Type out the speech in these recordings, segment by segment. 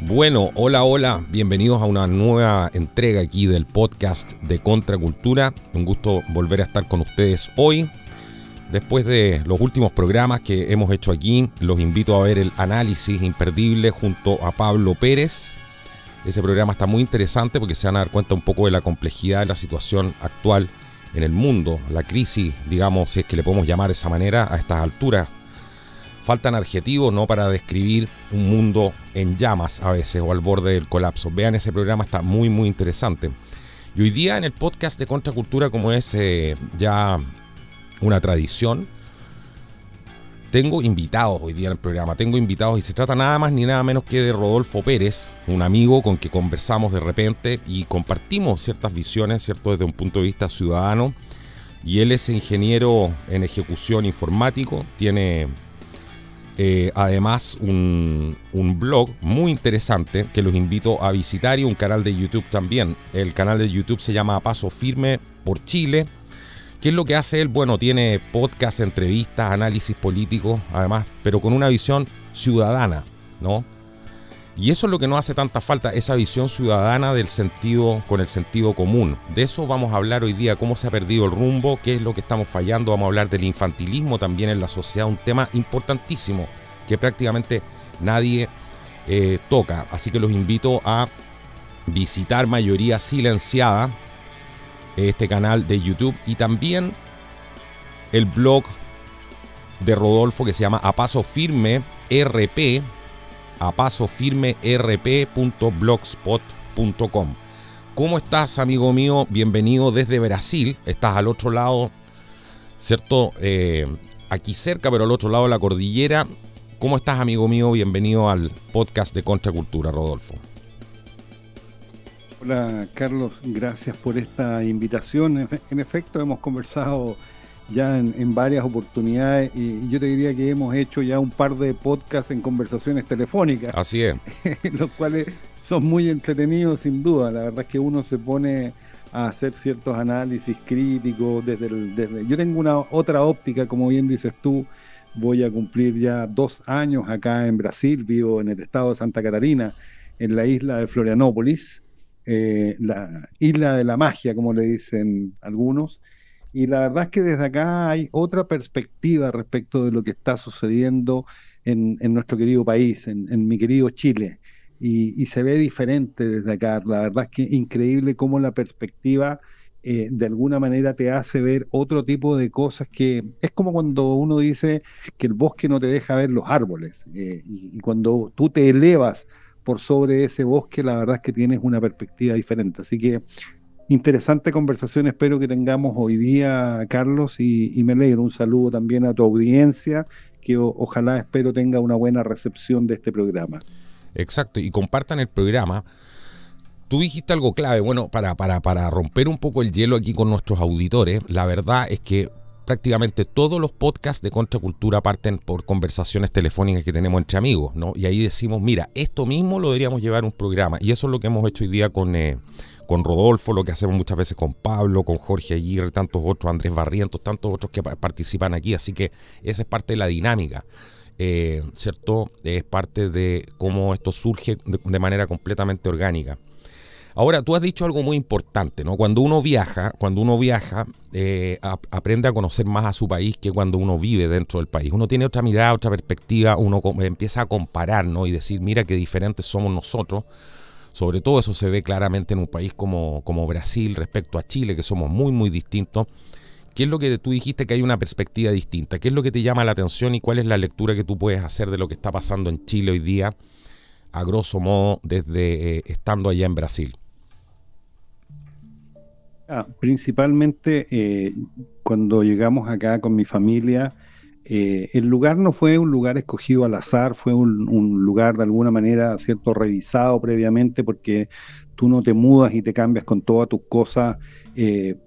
Bueno, hola, bienvenidos a una nueva entrega aquí del podcast de Contracultura. Un gusto volver a estar con ustedes hoy. Después de los últimos programas que hemos hecho aquí, los invito a ver el análisis imperdible junto a Pablo Pérez. Ese programa está muy interesante porque se van a dar cuenta un poco de la complejidad de la situación actual en el mundo, la crisis, digamos, si es que le podemos llamar de esa manera a estas alturas. Faltan adjetivos, ¿no?, para describir un mundo en llamas a veces o al borde del colapso. Vean ese programa, está muy interesante. Y hoy día en el podcast de Contracultura, como es ya una tradición, tengo invitados hoy día en el programa. Tengo invitados y se trata nada más ni nada menos que de Rodolfo Pérez, un amigo con que conversamos de repente y compartimos ciertas visiones, ¿cierto?, desde un punto de vista ciudadano. Y él es ingeniero en ejecución informático, tiene además un blog muy interesante que los invito a visitar y un canal de YouTube también. El canal de YouTube se llama A Paso Firme por Chile. ¿Qué es lo que hace él? Bueno, tiene podcast, entrevistas, análisis políticos, además, pero con una visión ciudadana, ¿no? Y eso es lo que nos hace tanta falta, esa visión ciudadana del sentido, con el sentido común. De eso vamos a hablar hoy día, cómo se ha perdido el rumbo, qué es lo que estamos fallando. Vamos a hablar del infantilismo también en la sociedad, un tema importantísimo que prácticamente nadie toca. Así que los invito a visitar Mayoría Silenciada, este canal de YouTube, y también el blog de Rodolfo que se llama A Paso Firme RP, apasofirmerp.blogspot.com. ¿Cómo estás, amigo mío? Bienvenido desde Brasil. Estás al otro lado, ¿cierto? Aquí cerca, pero al otro lado de la cordillera. ¿Cómo estás, amigo mío? Bienvenido al podcast de Contracultura, Rodolfo. Hola, Carlos. Gracias por esta invitación. En efecto, hemos conversado ya en varias oportunidades y yo te diría que hemos hecho ya un par de podcasts en conversaciones telefónicas. Así es. Los cuales son muy entretenidos sin duda. La verdad es que uno se pone a hacer ciertos análisis críticos yo tengo una otra óptica, como bien dices tú. Voy a cumplir ya 2 años acá en Brasil, vivo en el estado de Santa Catarina, en la isla de Florianópolis, la isla de la magia, como le dicen algunos. Y la verdad es que desde acá hay otra perspectiva respecto de lo que está sucediendo en nuestro querido país, en mi querido Chile. Y se ve diferente desde acá. La verdad es que es increíble cómo la perspectiva de alguna manera te hace ver otro tipo de cosas, que es como cuando uno dice que el bosque no te deja ver los árboles. Y cuando tú te elevas por sobre ese bosque, la verdad es que tienes una perspectiva diferente. Así que interesante conversación espero que tengamos hoy día, Carlos, y me alegro. Un saludo también a tu audiencia, que ojalá, espero, tenga una buena recepción de este programa. Exacto, y compartan el programa. Tú dijiste algo clave, bueno, para romper un poco el hielo aquí con nuestros auditores. La verdad es que prácticamente todos los podcasts de Contracultura parten por conversaciones telefónicas que tenemos entre amigos, ¿no? Y ahí decimos, mira, esto mismo lo deberíamos llevar a un programa. Y eso es lo que hemos hecho hoy día con Rodolfo, lo que hacemos muchas veces con Pablo, con Jorge Aguirre, tantos otros, Andrés Barrientos, tantos otros que participan aquí. Así que esa es parte de la dinámica, ¿cierto? Es parte de cómo esto surge de manera completamente orgánica. Ahora, tú has dicho algo muy importante, ¿no? Cuando uno viaja, aprende a conocer más a su país que cuando uno vive dentro del país. Uno tiene otra mirada, otra perspectiva, uno empieza a comparar, ¿no? Y decir, mira qué diferentes somos nosotros. Sobre todo eso se ve claramente en un país como Brasil respecto a Chile, que somos muy distintos. ¿Qué es lo que tú dijiste, que hay una perspectiva distinta? ¿Qué es lo que te llama la atención y cuál es la lectura que tú puedes hacer de lo que está pasando en Chile hoy día, a grosso modo, desde estando allá en Brasil? Principalmente cuando llegamos acá con mi familia, el lugar no fue un lugar escogido al azar, fue un lugar de alguna manera, cierto, revisado previamente, porque tú no te mudas y te cambias con todas tus cosas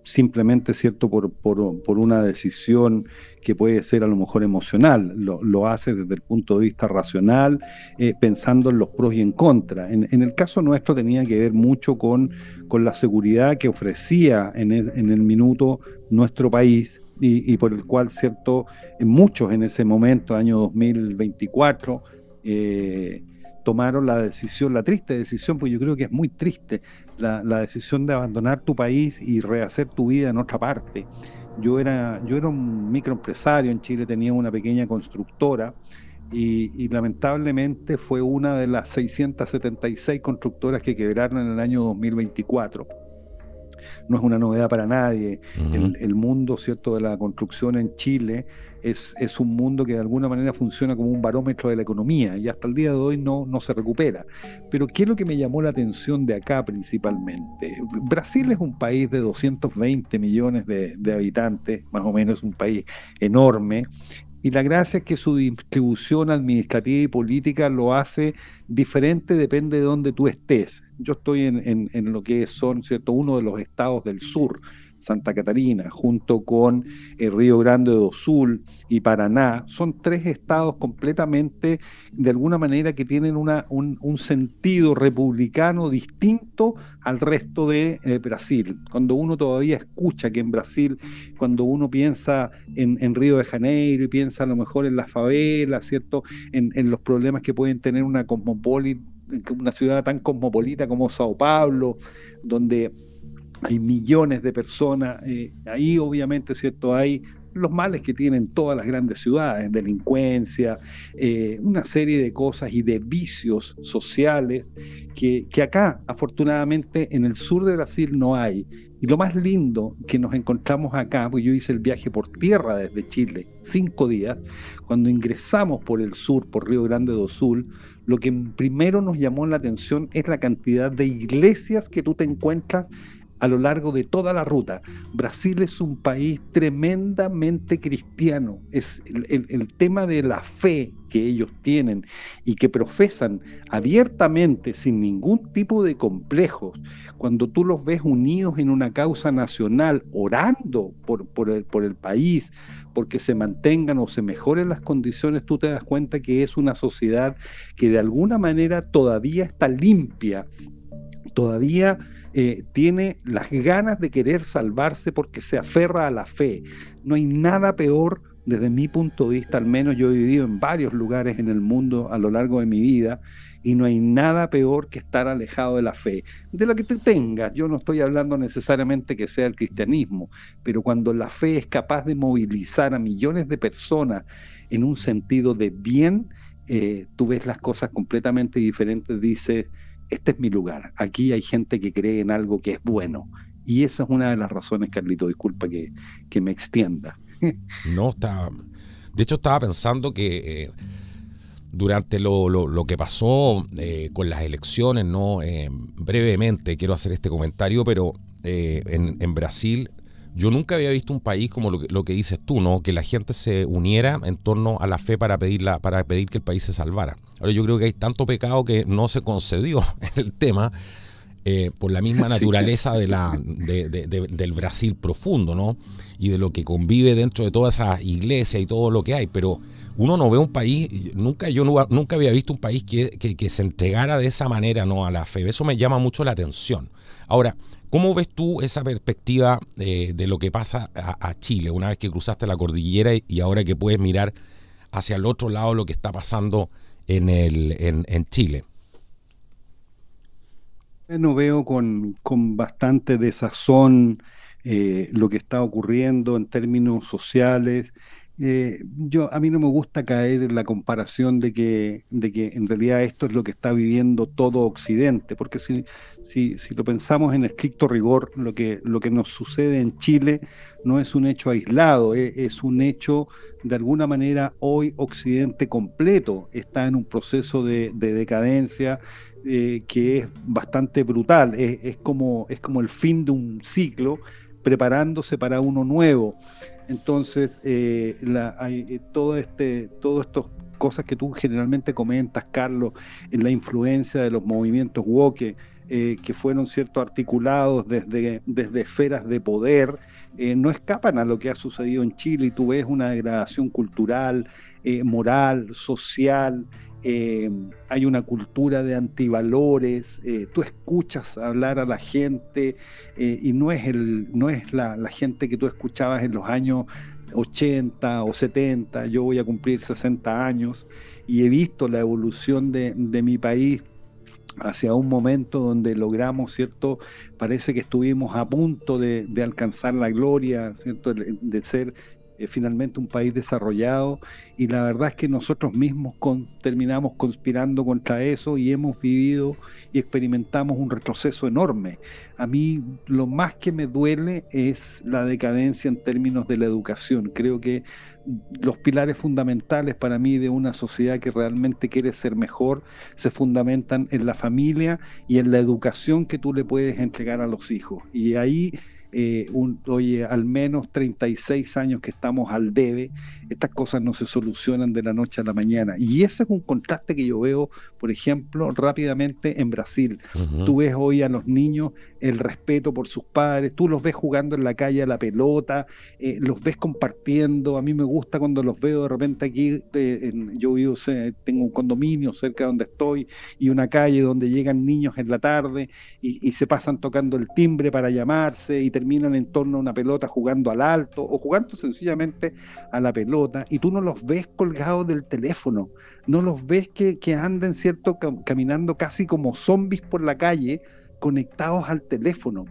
simplemente, cierto, por una decisión que puede ser a lo mejor emocional. Lo haces desde el punto de vista racional, pensando en los pros y en contra. En el caso nuestro tenía que ver mucho con la seguridad que ofrecía en el minuto nuestro país, y por el cual, cierto, muchos en ese momento, año 2024, tomaron la decisión, la triste decisión, pues yo creo que es muy triste, la decisión de abandonar tu país y rehacer tu vida en otra parte. Yo era un microempresario en Chile, tenía una pequeña constructora y lamentablemente fue una de las 676 constructoras que quebraron en el año 2024. No es una novedad para nadie. Ujú. El mundo, ¿cierto?, de la construcción en Chile es un mundo que de alguna manera funciona como un barómetro de la economía y hasta el día de hoy no se recupera. Pero ¿qué es lo que me llamó la atención de acá principalmente? Brasil es un país de 220 millones de habitantes, más o menos, un país enorme, y la gracia es que su distribución administrativa y política lo hace diferente, depende de dónde tú estés. Yo estoy en lo que son, ¿cierto?, uno de los estados del sur, Santa Catarina, junto con el Río Grande do Sul y Paraná. Son tres estados completamente, de alguna manera, que tienen un sentido republicano distinto al resto de Brasil. Cuando uno todavía escucha que en Brasil, cuando uno piensa en Río de Janeiro y piensa a lo mejor en las favelas, ¿cierto? En los problemas que pueden tener una ciudad tan cosmopolita como Sao Paulo, donde hay millones de personas, ahí obviamente, ¿cierto? Hay los males que tienen todas las grandes ciudades, delincuencia, una serie de cosas y de vicios sociales que acá, afortunadamente, en el sur de Brasil no hay. Y lo más lindo que nos encontramos acá, pues yo hice el viaje por tierra desde Chile, 5 días, cuando ingresamos por el sur, por Río Grande do Sul, lo que primero nos llamó la atención es la cantidad de iglesias que tú te encuentras a lo largo de toda la ruta. Brasil es un país tremendamente cristiano. Es el tema de la fe que ellos tienen y que profesan abiertamente, sin ningún tipo de complejos. Cuando tú los ves unidos en una causa nacional, orando por el país, porque se mantengan o se mejoren las condiciones, tú te das cuenta que es una sociedad que de alguna manera todavía está limpia, todavía tiene las ganas de querer salvarse porque se aferra a la fe. No hay nada peor, desde mi punto de vista, al menos yo he vivido en varios lugares en el mundo a lo largo de mi vida, y no hay nada peor que estar alejado de la fe, de la que te tengas. Yo no estoy hablando necesariamente que sea el cristianismo, pero cuando la fe es capaz de movilizar a millones de personas en un sentido de bien, tú ves las cosas completamente diferentes, dices, este es mi lugar, aquí hay gente que cree en algo que es bueno. Y esa es una de las razones, Carlito, disculpa que me extienda. No, de hecho estaba pensando que durante lo que pasó con las elecciones, ¿no? Brevemente quiero hacer este comentario, pero en Brasil yo nunca había visto un país como lo que dices tú, ¿no? Que la gente se uniera en torno a la fe para pedir que el país se salvara. Ahora yo creo que hay tanto pecado que no se concedió en el tema por la misma naturaleza del Brasil profundo, ¿no? Y de lo que convive dentro de todas esas iglesias y todo lo que hay. Pero uno no ve un país, nunca había visto un país que se entregara de esa manera, ¿no?, a la fe. Eso me llama mucho la atención. Ahora, ¿cómo ves tú esa perspectiva de lo que pasa a Chile una vez que cruzaste la cordillera y ahora que puedes mirar hacia el otro lado lo que está pasando en Chile? No veo con bastante desazón lo que está ocurriendo en términos sociales. A mí no me gusta caer en la comparación de que en realidad esto es lo que está viviendo todo Occidente, porque si lo pensamos en estricto rigor, lo que nos sucede en Chile no es un hecho aislado, es un hecho, de alguna manera, hoy Occidente completo está en un proceso de decadencia que es bastante brutal, es como el fin de un ciclo preparándose para uno nuevo. Entonces, hay todo estas cosas que tú generalmente comentas, Carlos, en la influencia de los movimientos woke, que fueron, cierto, articulados desde esferas de poder, no escapan a lo que ha sucedido en Chile, y tú ves una degradación cultural, moral, social. Hay una cultura de antivalores, tú escuchas hablar a la gente, y no es la gente que tú escuchabas en los años 80 o 70. Yo voy a cumplir 60 años y he visto la evolución de mi país hacia un momento donde logramos, ¿cierto? Parece que estuvimos a punto de alcanzar la gloria, ¿cierto? De ser finalmente un país desarrollado, y la verdad es que nosotros mismos terminamos conspirando contra eso y hemos vivido y experimentamos un retroceso enorme. A mí lo más que me duele es la decadencia en términos de la educación. Creo que los pilares fundamentales para mí de una sociedad que realmente quiere ser mejor se fundamentan en la familia y en la educación que tú le puedes entregar a los hijos. Y ahí, oye, al menos 36 años que estamos al debe, estas cosas no se solucionan de la noche a la mañana. Y ese es un contraste que yo veo, por ejemplo, rápidamente en Brasil. Uh-huh. Tú ves hoy a los niños el respeto por sus padres, tú los ves jugando en la calle a la pelota, los ves compartiendo. A mí me gusta cuando los veo de repente aquí, yo vivo, tengo un condominio cerca de donde estoy y una calle donde llegan niños en la tarde y se pasan tocando el timbre para llamarse y terminan en torno a una pelota jugando al alto o jugando sencillamente a la pelota, y tú no los ves colgados del teléfono, no los ves que anden, ¿cierto?, caminando casi como zombies por la calle, conectados al teléfono.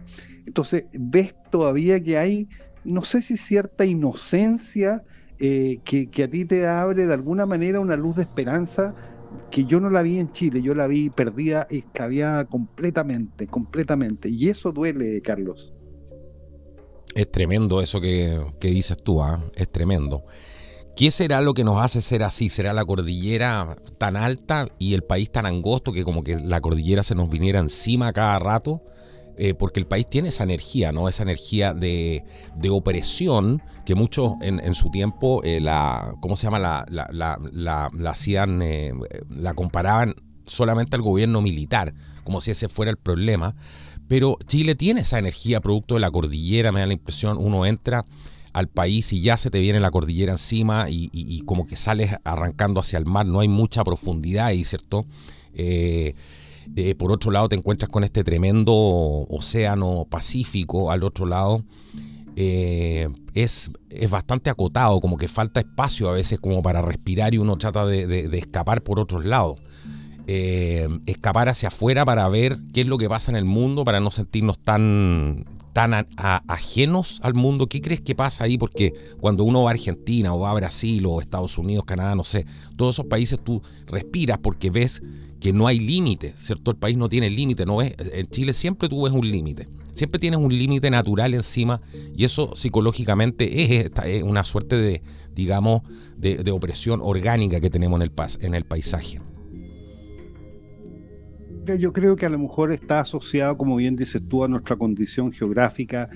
Entonces ves todavía que hay, no sé si cierta inocencia, que a ti te abre de alguna manera una luz de esperanza que yo no la vi en Chile. Yo la vi perdida, extraviada completamente, completamente. Y eso duele, Carlos. Es tremendo eso que dices tú, ¿eh? Es tremendo. ¿Qué será lo que nos hace ser así? ¿Será la cordillera tan alta y el país tan angosto que como que la cordillera se nos viniera encima a cada rato? Porque el país tiene esa energía, ¿no? Esa energía de opresión que muchos en su tiempo, ¿cómo se llama? La hacían, la comparaban solamente al gobierno militar, como si ese fuera el problema. Pero Chile tiene esa energía producto de la cordillera, me da la impresión. Uno entra al país y ya se te viene la cordillera encima y como que sales arrancando hacia el mar, no hay mucha profundidad ahí, ¿cierto? Por otro lado te encuentras con este tremendo océano Pacífico al otro lado. Es bastante acotado, como que falta espacio a veces como para respirar y uno trata de escapar por otros lados. Escapar hacia afuera para ver qué es lo que pasa en el mundo, para no sentirnos tan ajenos al mundo. ¿Qué crees que pasa ahí? Porque cuando uno va a Argentina o va a Brasil o Estados Unidos, Canadá, no sé, todos esos países tú respiras porque ves que no hay límite, ¿cierto? El país no tiene límite, ¿no ves? En Chile siempre tú ves un límite, siempre tienes un límite natural encima, y eso psicológicamente es una suerte de, digamos, de opresión orgánica que tenemos en el paisaje. Yo creo que a lo mejor está asociado, como bien dices tú, a nuestra condición geográfica.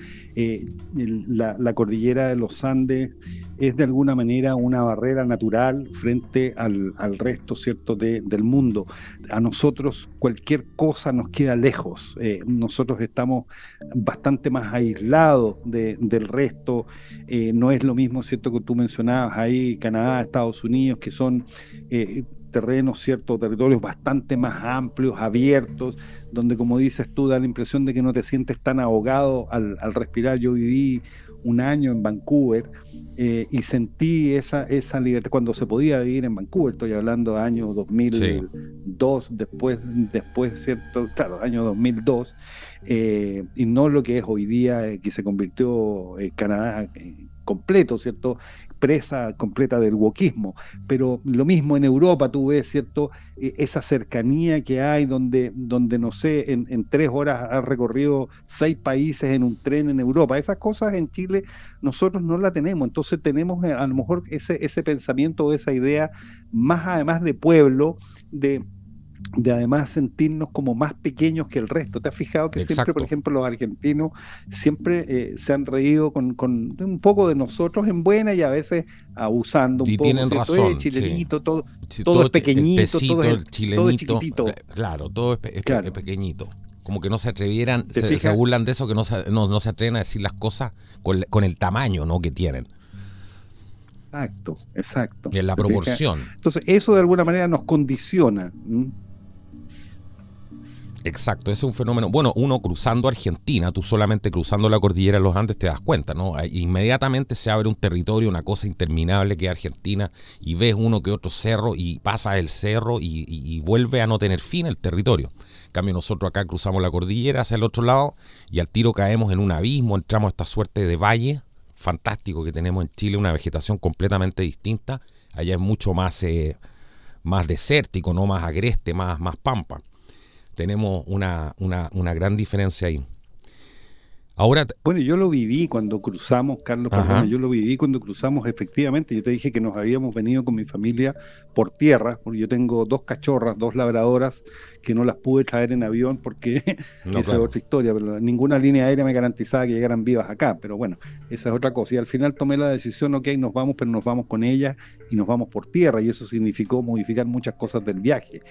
La cordillera de los Andes es de alguna manera una barrera natural frente al resto, ¿cierto?, del mundo. A nosotros cualquier cosa nos queda lejos. Nosotros estamos bastante más aislados del resto. No es lo mismo, ¿cierto?, que tú mencionabas ahí, Canadá, Estados Unidos, que son terrenos, ciertos territorios bastante más amplios, abiertos, donde, como dices tú, da la impresión de que no te sientes tan ahogado al respirar. Yo viví un año en Vancouver, y sentí esa libertad cuando se podía vivir en Vancouver. Estoy hablando de año 2002, sí. después, cierto, claro, año 2002, y no lo que es hoy día, que se convirtió Canadá completo, ¿cierto?, presa completa del wokismo. Pero lo mismo en Europa, tú ves, ¿cierto?, esa cercanía que hay donde no sé, en 3 horas has recorrido 6 países en un tren en Europa. Esas cosas en Chile nosotros no la tenemos. Entonces tenemos a lo mejor ese pensamiento o esa idea más, además de pueblo, de además sentirnos como más pequeños que el resto. ¿Te has fijado que siempre, por ejemplo, los argentinos siempre se han reído con un poco de nosotros en buena y a veces abusando un y poco? tienen ¿cierto? Razón, chilenito, sí. Sí, todo es pequeñito, el tecito, el chilenito, todo es chiquitito. Claro, todo es claro. Pequeñito. Como que no se atrevieran, se burlan de eso, que no se atreven a decir las cosas con el tamaño, ¿no?, que tienen. Exacto. Y en la proporción. Entonces, eso de alguna manera nos condiciona. Exacto, ese es un fenómeno. Bueno, uno cruzando Argentina, tú solamente cruzando la cordillera de los Andes te das cuenta, ¿no? Inmediatamente se abre un territorio, una cosa interminable que es Argentina, y ves uno que otro cerro y pasa el cerro y vuelve a no tener fin el territorio. En cambio, nosotros acá cruzamos la cordillera hacia el otro lado y al tiro caemos en un abismo, entramos a esta suerte de valle fantástico que tenemos en Chile, una vegetación completamente distinta. Allá es mucho más, más desértico, ¿no? Más agreste, más pampa. Tenemos una gran diferencia ahí. Ahora, Bueno, yo lo viví cuando cruzamos, Carlos, perdona, ajá, yo lo viví cuando cruzamos efectivamente. Yo te dije que nos habíamos venido con mi familia por tierra, porque yo tengo dos cachorras, dos labradoras, que no las pude traer en avión porque no, esa es claro. otra historia, pero ninguna línea aérea me garantizaba que llegaran vivas acá, pero bueno, esa es otra cosa. Y al final tomé la decisión, ok, nos vamos, pero nos vamos con ellas y nos vamos por tierra, y eso significó modificar muchas cosas del viaje,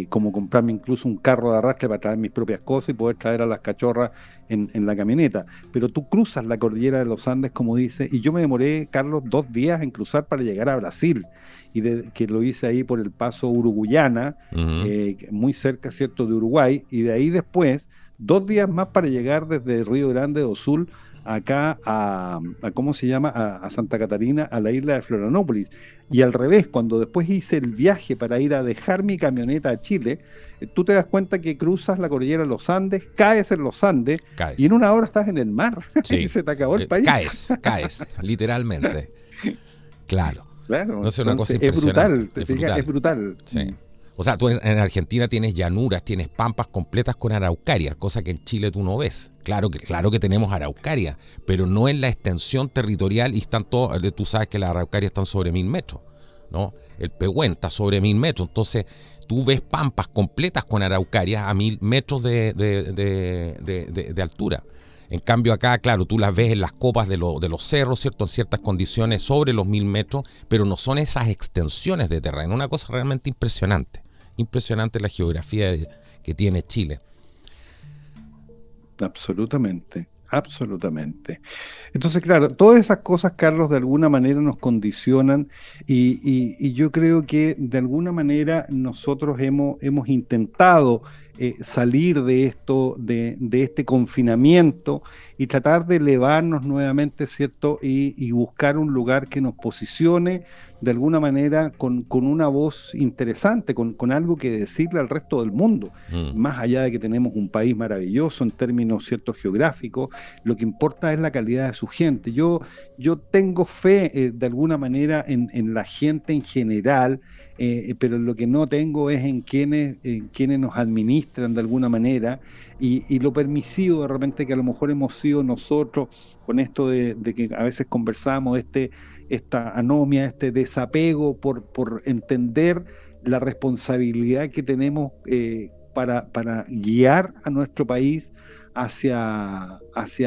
como comprarme incluso un carro de arrastre para traer mis propias cosas y poder traer a las cachorras en la camioneta. Pero tú cruzas la cordillera de los Andes, como dice, y yo me demoré, Carlos, 2 días en cruzar para llegar a Brasil, que lo hice ahí por el paso Uruguayana, Ujú. muy cerca, ¿cierto?, de Uruguay, y de ahí después, 2 días más para llegar desde Río Grande do Sul acá ¿cómo se llama?, a Santa Catarina, a la isla de Florianópolis. Y al revés, cuando después hice el viaje para ir a dejar mi camioneta a Chile, tú te das cuenta que cruzas la cordillera de los Andes, caes en los Andes, y en Caes. una hora estás en el mar y Sí. se te acabó el país. Caes, literalmente. Claro. Claro, No es una cosa entonces es impresionante. brutal, te Es fijas, es brutal. brutal. Sí. O sea, tú en Argentina tienes llanuras, tienes pampas completas con araucaria, cosa que en Chile tú no ves. Claro que tenemos araucaria, pero no en la extensión territorial y están todos, tú sabes que las araucarias están sobre 1000 metros, ¿no? El Pehuen está sobre 1000 metros, entonces tú ves pampas completas con araucarias a 1000 metros de altura. En cambio acá, claro, tú las ves en las copas de los cerros, ¿cierto? En ciertas condiciones sobre los 1000 metros, pero no son esas extensiones de terreno. Una cosa realmente impresionante. Impresionante la geografía que tiene Chile. Absolutamente, absolutamente. Entonces, claro, todas esas cosas, Carlos, de alguna manera nos condicionan y yo creo que de alguna manera nosotros hemos intentado salir de esto, de este confinamiento y tratar de elevarnos nuevamente, ¿cierto? Y buscar un lugar que nos posicione de alguna manera con una voz interesante, con algo que decirle al resto del mundo, Mm, más allá de que tenemos un país maravilloso en términos ciertos geográficos. Lo que importa es la calidad de su gente. Yo tengo fe de alguna manera en la gente en general, pero lo que no tengo es en quienes nos administran de alguna manera, y lo permisivo de repente que a lo mejor hemos sido nosotros con esto de que a veces conversamos, esta anomia, este desapego por entender la responsabilidad que tenemos para guiar a nuestro país hacia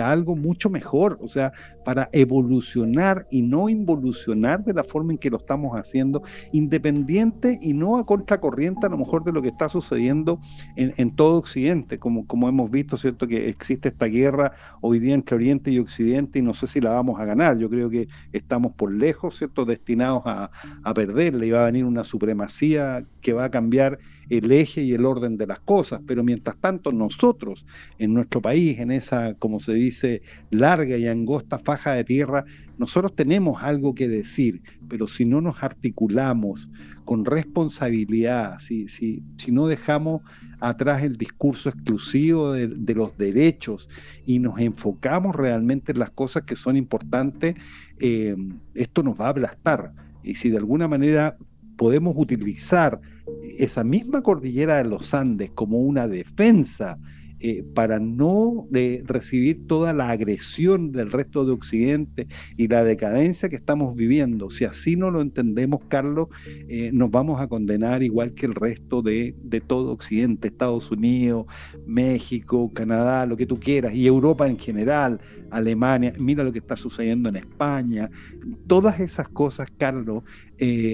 algo mucho mejor, o sea, para evolucionar y no involucionar de la forma en que lo estamos haciendo, independiente y no a contracorriente a lo mejor de lo que está sucediendo en todo Occidente, como hemos visto, ¿cierto?, que existe esta guerra hoy día entre Oriente y Occidente y no sé si la vamos a ganar. Yo creo que estamos por lejos, ¿cierto?, destinados a perderla, y va a venir una supremacía que va a cambiar el eje y el orden de las cosas, pero mientras tanto nosotros en nuestro país, en esa, como se dice, larga y angosta faja de tierra, nosotros tenemos algo que decir, pero si no nos articulamos con responsabilidad, si no dejamos atrás el discurso exclusivo de los derechos y nos enfocamos realmente en las cosas que son importantes, eh, esto nos va a aplastar. Y si de alguna manera podemos utilizar esa misma cordillera de los Andes como una defensa, para no recibir toda la agresión del resto de Occidente y la decadencia que estamos viviendo. Si así no lo entendemos, Carlos, nos vamos a condenar igual que el resto de todo Occidente, Estados Unidos, México, Canadá, lo que tú quieras, y Europa en general, Alemania. Mira lo que está sucediendo en España. Todas esas cosas, Carlos,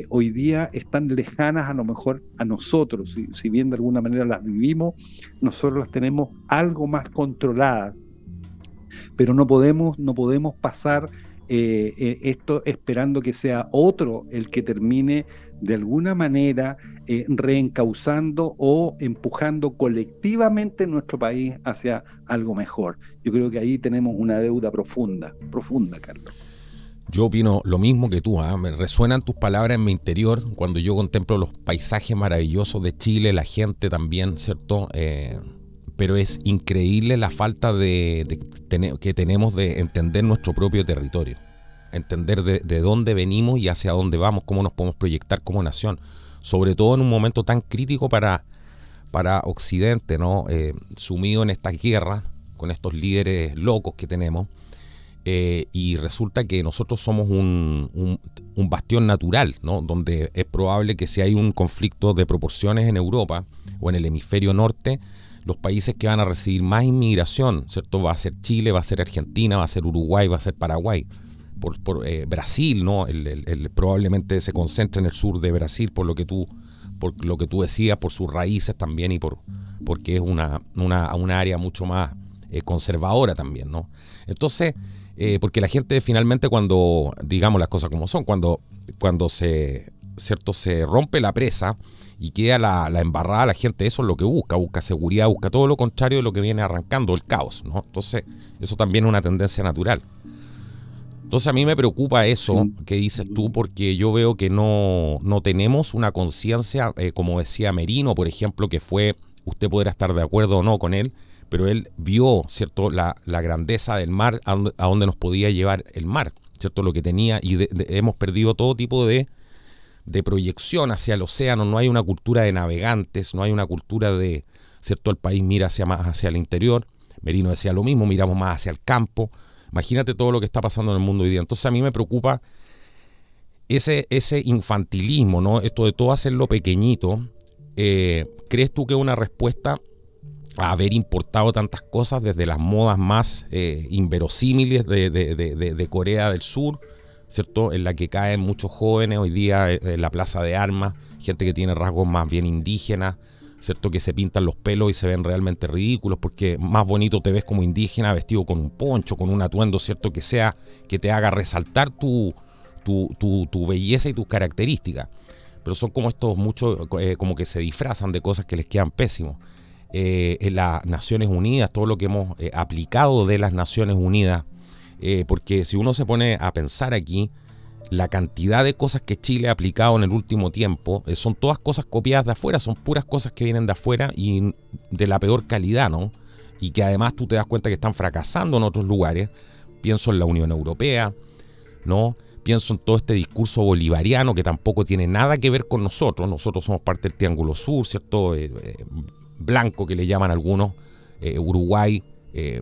hoy día están lejanas a lo mejor a nosotros, si bien de alguna manera las vivimos, nosotros las tenemos algo más controladas, pero no podemos pasar esto esperando que sea otro el que termine de alguna manera reencauzando o empujando colectivamente nuestro país hacia algo mejor. Yo creo que ahí tenemos una deuda profunda, profunda, Carlos. Yo opino lo mismo que tú, ¿eh? Me resuenan tus palabras en mi interior cuando yo contemplo los paisajes maravillosos de Chile, la gente también, ¿cierto? Pero es increíble la falta que tenemos de entender nuestro propio territorio, entender de dónde venimos y hacia dónde vamos, cómo nos podemos proyectar como nación, sobre todo en un momento tan crítico para Occidente, ¿no? Sumido en esta guerra con estos líderes locos que tenemos. Y resulta que nosotros somos un bastión natural, ¿no? Donde es probable que si hay un conflicto de proporciones en Europa o en el hemisferio norte, los países que van a recibir más inmigración, ¿cierto? Va a ser Chile, va a ser Argentina, va a ser Uruguay, va a ser Paraguay. Por Brasil, ¿no? Probablemente se concentra en el sur de Brasil por lo que tú decías, por sus raíces también y porque es una área mucho más conservadora también, ¿no? Entonces, porque la gente finalmente cuando, digamos las cosas como son, cuando se rompe la presa y queda la embarrada, la gente eso es lo que busca seguridad, busca todo lo contrario de lo que viene arrancando, el caos, ¿no? Entonces, eso también es una tendencia natural. Entonces a mí me preocupa eso que dices tú, porque yo veo que no tenemos una conciencia, como decía Merino, por ejemplo, que fue, usted podrá estar de acuerdo o no con él, pero él vio, ¿cierto?, la grandeza del mar, a dónde nos podía llevar el mar, ¿cierto?, lo que tenía, y hemos perdido todo tipo de proyección hacia el océano. No hay una cultura de navegantes, no hay una cultura de, ¿cierto?, el país mira más hacia el interior. Merino decía lo mismo, miramos más hacia el campo. Imagínate todo lo que está pasando en el mundo hoy día. Entonces a mí me preocupa ese infantilismo, ¿no? Esto de todo hacerlo pequeñito. ¿Crees tú que es una respuesta a haber importado tantas cosas desde las modas más inverosímiles de Corea del Sur, ¿cierto? En la que caen muchos jóvenes hoy día en la plaza de armas, gente que tiene rasgos más bien indígenas, ¿cierto? Que se pintan los pelos y se ven realmente ridículos, porque más bonito te ves como indígena vestido con un poncho, con un atuendo, ¿cierto? Que te haga resaltar tu belleza y tus características. Pero son como estos muchos, como que se disfrazan de cosas que les quedan pésimos. En las Naciones Unidas, todo lo que hemos aplicado de las Naciones Unidas, porque si uno se pone a pensar aquí, la cantidad de cosas que Chile ha aplicado en el último tiempo son todas cosas copiadas de afuera, son puras cosas que vienen de afuera y de la peor calidad, ¿no? Y que además tú te das cuenta que están fracasando en otros lugares. Pienso en la Unión Europea, ¿no? Pienso en todo este discurso bolivariano que tampoco tiene nada que ver con nosotros. Nosotros somos parte del Triángulo Sur, ¿cierto? Blanco que le llaman algunos, Uruguay,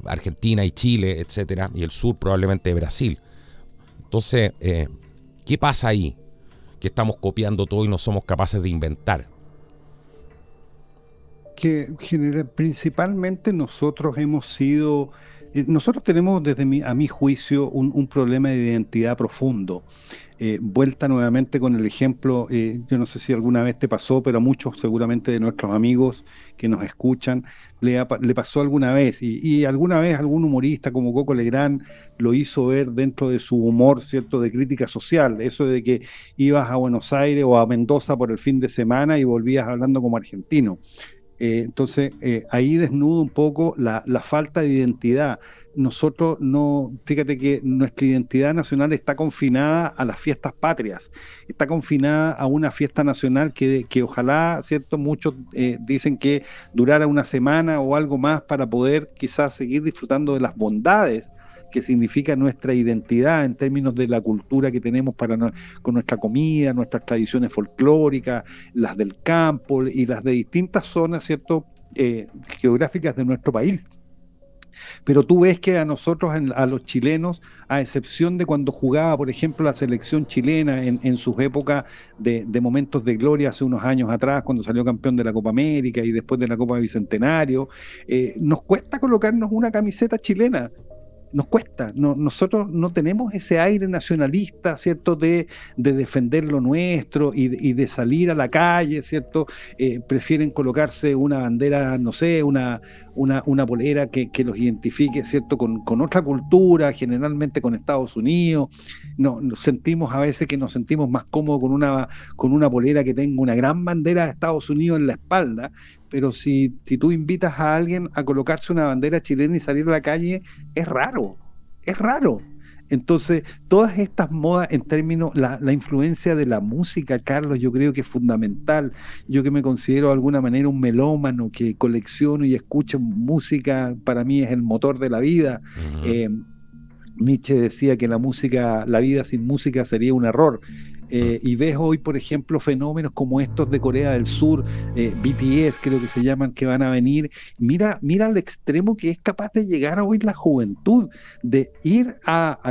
Argentina y Chile, etcétera, y el sur probablemente Brasil. Entonces, ¿qué pasa ahí? Que estamos copiando todo y no somos capaces de inventar. Que principalmente nosotros hemos sido, nosotros tenemos a mi juicio un problema de identidad profundo. Vuelta nuevamente con el ejemplo, yo no sé si alguna vez te pasó, pero a muchos seguramente de nuestros amigos que nos escuchan le pasó alguna vez, y alguna vez algún humorista como Coco Legrand lo hizo ver dentro de su humor, ¿cierto?, de crítica social, eso de que ibas a Buenos Aires o a Mendoza por el fin de semana y volvías hablando como argentino. Entonces, ahí desnudo un poco la falta de identidad. Nosotros no, fíjate que nuestra identidad nacional está confinada a las fiestas patrias, está confinada a una fiesta nacional que ojalá, ¿cierto? Muchos dicen que durara una semana o algo más para poder quizás seguir disfrutando de las bondades que significa nuestra identidad en términos de la cultura que tenemos con nuestra comida, nuestras tradiciones folclóricas, las del campo y las de distintas zonas, ¿cierto?, geográficas de nuestro país. Pero tú ves que a nosotros, a los chilenos, a excepción de cuando jugaba, por ejemplo, la selección chilena en sus épocas de momentos de gloria hace unos años atrás, cuando salió campeón de la Copa América y después de la Copa Bicentenario, nos cuesta colocarnos una camiseta chilena. nos cuesta. Nosotros no tenemos ese aire nacionalista, ¿cierto?, de defender lo nuestro y de salir a la calle, ¿cierto? Prefieren colocarse una bandera, no sé, una polera que los identifique, ¿cierto?, con otra cultura, generalmente con Estados Unidos. Nos sentimos a veces que nos sentimos más cómodos con una polera que tenga una gran bandera de Estados Unidos en la espalda, pero si tú invitas a alguien a colocarse una bandera chilena y salir a la calle, es raro, es raro. Entonces, todas estas modas en términos, la influencia de la música, Carlos, yo creo que es fundamental. Yo que me considero de alguna manera un melómano, que colecciono y escucho música, para mí es el motor de la vida. Ujú. Eh, Nietzsche decía que la vida sin música sería un error. Y ves hoy, por ejemplo, fenómenos como estos de Corea del Sur, BTS creo que se llaman, que van a venir. Mira al extremo que es capaz de llegar hoy la juventud, de ir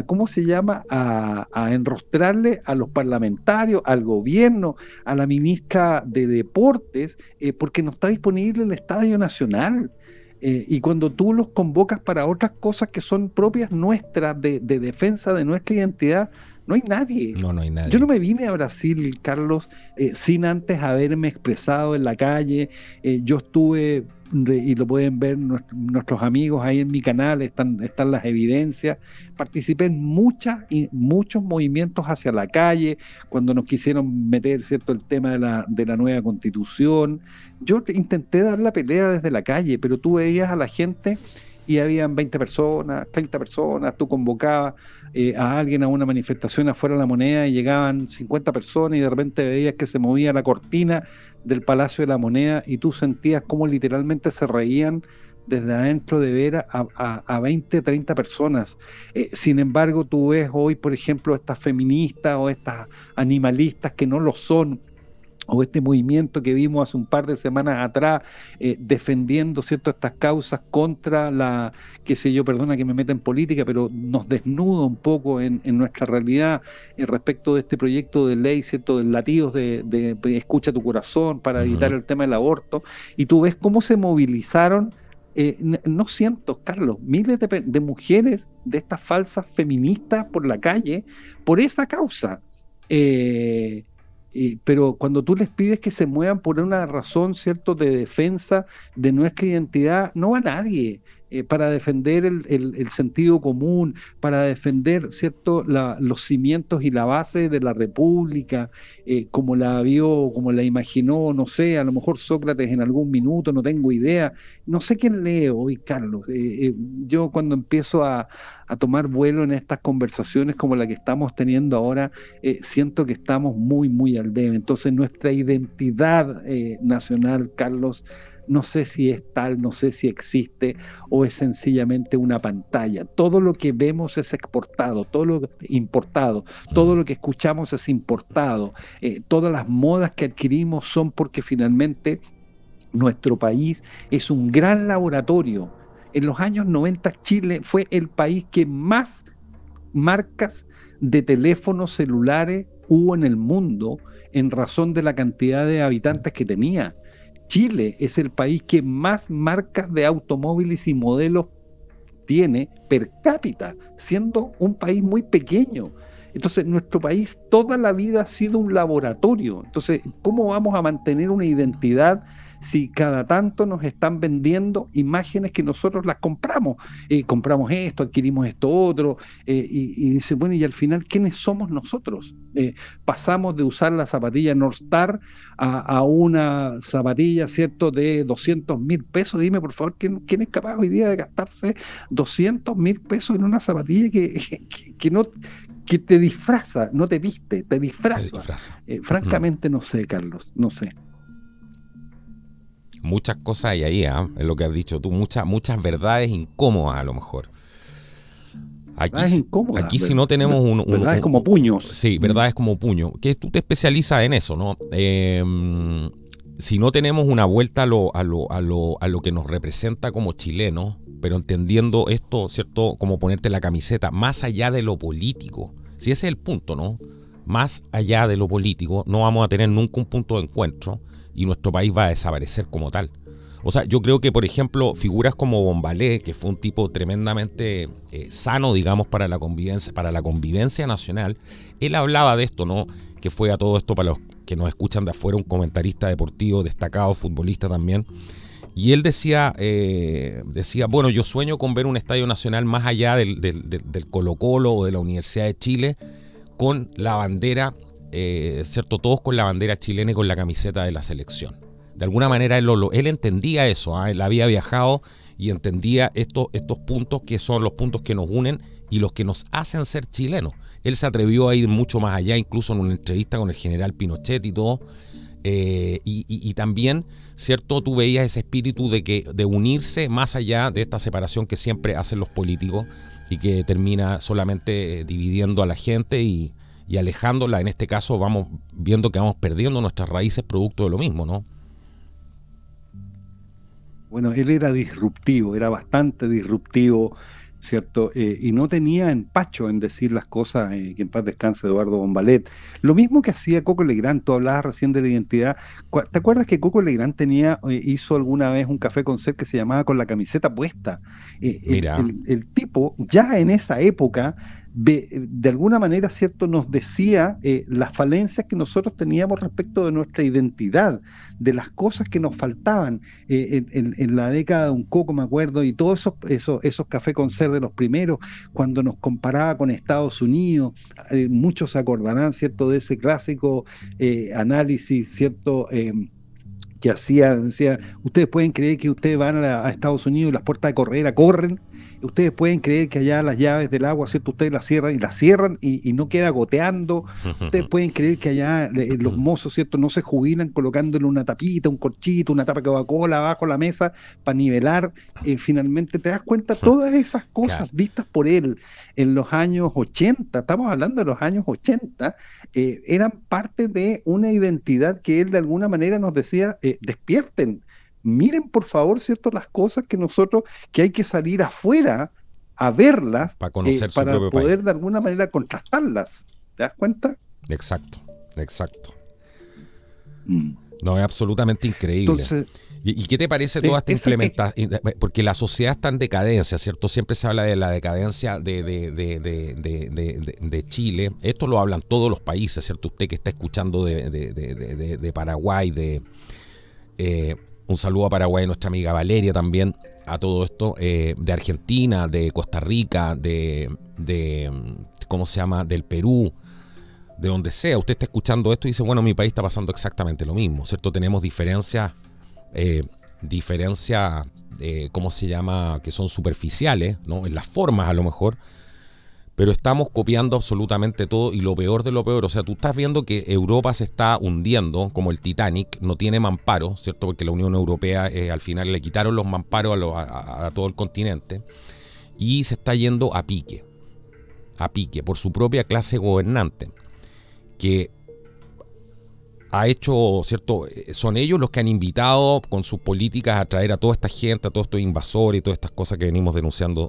¿cómo se llama?, a enrostrarle a los parlamentarios, al gobierno, a la ministra de Deportes, porque no está disponible el Estadio Nacional. Y cuando tú los convocas para otras cosas que son propias nuestras, de defensa de nuestra identidad, no hay nadie. No, no hay Yo no nadie. me vine a Brasil, Carlos, sin antes haberme expresado en la calle. Yo estuve, y lo pueden ver nuestros amigos ahí en mi canal, están las evidencias. Participé en muchos movimientos hacia la calle, cuando nos quisieron meter, ¿cierto?, el tema de la nueva constitución. Yo intenté dar la pelea desde la calle, pero tú veías a la gente y habían 20 personas, 30 personas, tú convocabas a alguien a una manifestación afuera de La Moneda y llegaban 50 personas y de repente veías que se movía la cortina del Palacio de la Moneda y tú sentías cómo literalmente se reían desde adentro de ver a 20, 30 personas. Sin embargo, tú ves hoy, por ejemplo, estas feministas o estas animalistas que no lo son, o este movimiento que vimos hace un par de semanas atrás, defendiendo, ¿cierto?, estas causas contra qué sé yo, perdona que me meta en política, pero nos desnuda un poco en nuestra realidad respecto de este proyecto de ley, ¿cierto?, de latidos de escucha tu corazón para evitar Ujú. el tema del aborto, y tú ves cómo se movilizaron, no cientos, Carlos, miles de mujeres de estas falsas feministas por la calle, por esa causa. Pero cuando tú les pides que se muevan por una razón, ¿cierto?, de defensa de nuestra identidad, no va nadie. Para defender el sentido común, para defender, ¿cierto?, los cimientos y la base de la República, como la vio, como la imaginó, no sé, a lo mejor Sócrates en algún minuto, no tengo idea. No sé quién lee hoy, Carlos. Yo cuando empiezo a tomar vuelo en estas conversaciones como la que estamos teniendo ahora, siento que estamos muy, muy al debe. Entonces nuestra identidad nacional, Carlos, no sé si es tal, no sé si existe o es sencillamente una pantalla. Todo lo que vemos es exportado, todo lo importado, todo lo que escuchamos es importado. Todas las modas que adquirimos son porque finalmente nuestro país es un gran laboratorio. En los años 90 Chile fue el país que más marcas de teléfonos celulares hubo en el mundo en razón de la cantidad de habitantes que tenía. Chile es el país que más marcas de automóviles y modelos tiene per cápita, siendo un país muy pequeño. Entonces, nuestro país toda la vida ha sido un laboratorio. Entonces, ¿cómo vamos a mantener una identidad si cada tanto nos están vendiendo imágenes que nosotros las compramos? Compramos esto, adquirimos esto otro, y dice, bueno, y al final, ¿quiénes somos nosotros? Pasamos de usar la zapatilla North Star a una zapatilla, ¿cierto?, de 200.000 pesos. Dime, por favor, ¿quién es capaz hoy día de gastarse 200.000 pesos en una zapatilla que no, que te disfraza, no te viste, te Te disfraza? disfraza. Francamente no sé, Carlos, no sé. Muchas cosas hay ahí, es lo que has dicho tú, muchas verdades incómodas a lo mejor. Aquí, Verdades incómodas, aquí si no tenemos verdades como puños. Sí, verdades como puño. Que tú te especializas en eso, ¿no? Si no tenemos una vuelta a lo que nos representa como chilenos, pero entendiendo esto, ¿cierto? Como ponerte la camiseta, más allá de lo político. Si ese es el punto, ¿no? Más allá de lo político, no vamos a tener nunca un punto de encuentro y nuestro país va a desaparecer como tal. O sea, yo creo que, por ejemplo, figuras como Bombalé, que fue un tipo tremendamente sano, digamos, para la convivencia nacional, él hablaba de esto, ¿no? Que fue a todo esto, para los que nos escuchan de afuera, un comentarista deportivo destacado, futbolista también. Y él decía, bueno, yo sueño con ver un estadio nacional más allá del Colo-Colo o de la Universidad de Chile, con la bandera, ¿cierto? Todos con la bandera chilena y con la camiseta de la selección. De alguna manera él entendía eso, él había viajado y entendía estos puntos que son los puntos que nos unen y los que nos hacen ser chilenos. Él se atrevió a ir mucho más allá, incluso en una entrevista con el general Pinochet y todo. Y también, ¿cierto? Tú veías ese espíritu de unirse más allá de esta separación que siempre hacen los políticos y que termina solamente dividiendo a la gente y alejándola. En este caso vamos viendo que vamos perdiendo nuestras raíces producto de lo mismo, ¿no? Bueno, él era disruptivo, era bastante disruptivo, ¿cierto? Y no tenía empacho en decir las cosas, que en paz descanse Eduardo Bombalet. Lo mismo que hacía Coco Legrand, tú hablabas recién de la identidad. ¿Te acuerdas que Coco Legrand hizo alguna vez un café con sed que se llamaba Con la camiseta puesta? Mira, El tipo, ya en esa época, de alguna manera, ¿cierto?, nos decía las falencias que nosotros teníamos respecto de nuestra identidad, de las cosas que nos faltaban en la década de un Coco, me acuerdo, y todos esos cafés con ser de los primeros, cuando nos comparaba con Estados Unidos, muchos se acordarán, ¿cierto?, de ese clásico análisis, ¿cierto?, que decía, ustedes pueden creer que ustedes van a Estados Unidos y las puertas de Correa corren, ustedes pueden creer que allá las llaves del agua, ¿cierto? Ustedes las cierran y no queda goteando, ustedes pueden creer que allá los mozos, ¿cierto? No se jubilan colocándole una tapita, un corchito, una tapa de Coca-Cola abajo la mesa para nivelar, finalmente te das cuenta, todas esas cosas claro. vistas por él en los años 80, estamos hablando de los años 80, eran parte de una identidad que él de alguna manera nos decía, despierten, miren por favor, ¿cierto?, las cosas que hay que salir afuera a verlas, Para conocer su para propio país. poder de alguna manera contrastarlas. ¿Te das cuenta? Exacto, exacto. Mm. No, es absolutamente increíble. Entonces, ¿Y qué te parece toda esta esa es, implementación? Porque la sociedad está en decadencia, ¿cierto? Siempre se habla de la decadencia de Chile. Esto lo hablan todos los países, ¿cierto? Usted que está escuchando de Paraguay, un saludo a Paraguay, nuestra amiga Valeria también, a todo esto, de Argentina, de Costa Rica, ¿cómo se llama?, del Perú, de donde sea. Usted está escuchando esto y dice, bueno, mi país está pasando exactamente lo mismo, ¿cierto? Tenemos diferencias, ¿cómo se llama?, que son superficiales, ¿no? En las formas a lo mejor, pero estamos copiando absolutamente todo y lo peor de lo peor. O sea, tú estás viendo que Europa se está hundiendo como el Titanic, no tiene mamparo, ¿cierto? Porque la Unión Europea al final le quitaron los mamparos a todo el continente y se está yendo a pique por su propia clase gobernante, que ha hecho, ¿cierto? Son ellos los que han invitado con sus políticas a traer a toda esta gente, a todos estos invasores y todas estas cosas que venimos denunciando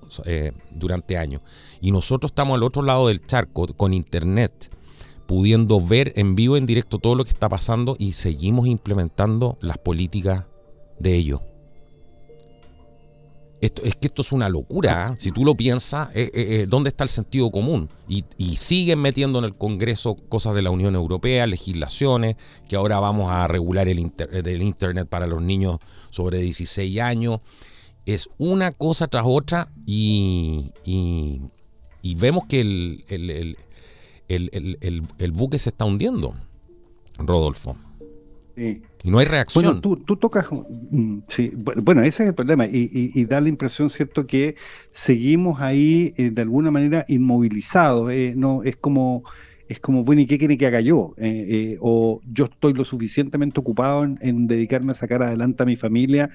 durante años. Y nosotros estamos al otro lado del charco con internet, pudiendo ver en vivo, en directo todo lo que está pasando y seguimos implementando las políticas de ellos. Esto es una locura, ¿eh? Si tú lo piensas, ¿dónde está el sentido común? Y siguen metiendo en el Congreso cosas de la Unión Europea, legislaciones, que ahora vamos a regular el Internet para los niños sobre 16 años. Es una cosa tras otra y vemos que el buque se está hundiendo, Rodolfo. sí. Y no hay reacción. Bueno, tú tocas, sí, bueno, ese es el problema y da la impresión, ¿cierto?, que seguimos ahí de alguna manera inmovilizados, no, es como, bueno, ¿y qué quiere que haga yo? O yo estoy lo suficientemente ocupado en dedicarme a sacar adelante a mi familia,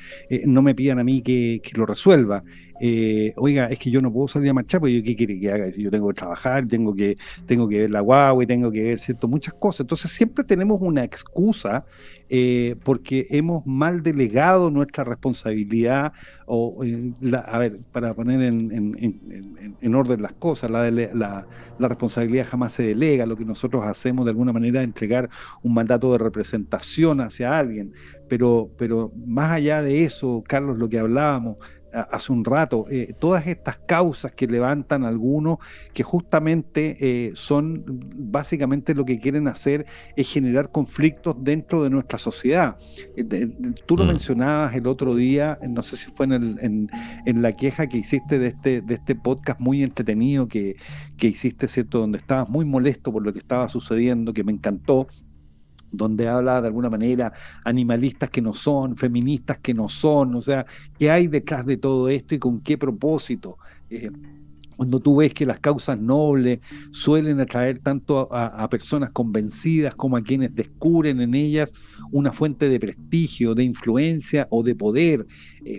no me pidan a mí que lo resuelva. oiga, es que yo no puedo salir a marchar, porque yo qué quiere que haga, yo tengo que trabajar, tengo que ver la guagua y tengo que ver, ¿cierto? Muchas cosas. Entonces siempre tenemos una excusa porque hemos mal delegado nuestra responsabilidad a ver, para poner en orden las cosas, la responsabilidad jamás se delega. Lo que nosotros hacemos de alguna manera es entregar un mandato de representación hacia alguien, pero más allá de eso, Carlos, lo que hablábamos hace un rato, todas estas causas que levantan algunos, que justamente son básicamente lo que quieren hacer es generar conflictos dentro de nuestra sociedad. Tú lo mencionabas el otro día, no sé si fue en la queja que hiciste de este podcast muy entretenido que hiciste, ¿cierto? Donde estabas muy molesto por lo que estaba sucediendo, que me encantó, donde habla de alguna manera animalistas que no son, feministas que no son, o sea, qué hay detrás de todo esto y con qué propósito. Cuando tú ves que las causas nobles suelen atraer tanto a personas convencidas como a quienes descubren en ellas una fuente de prestigio, de influencia o de poder,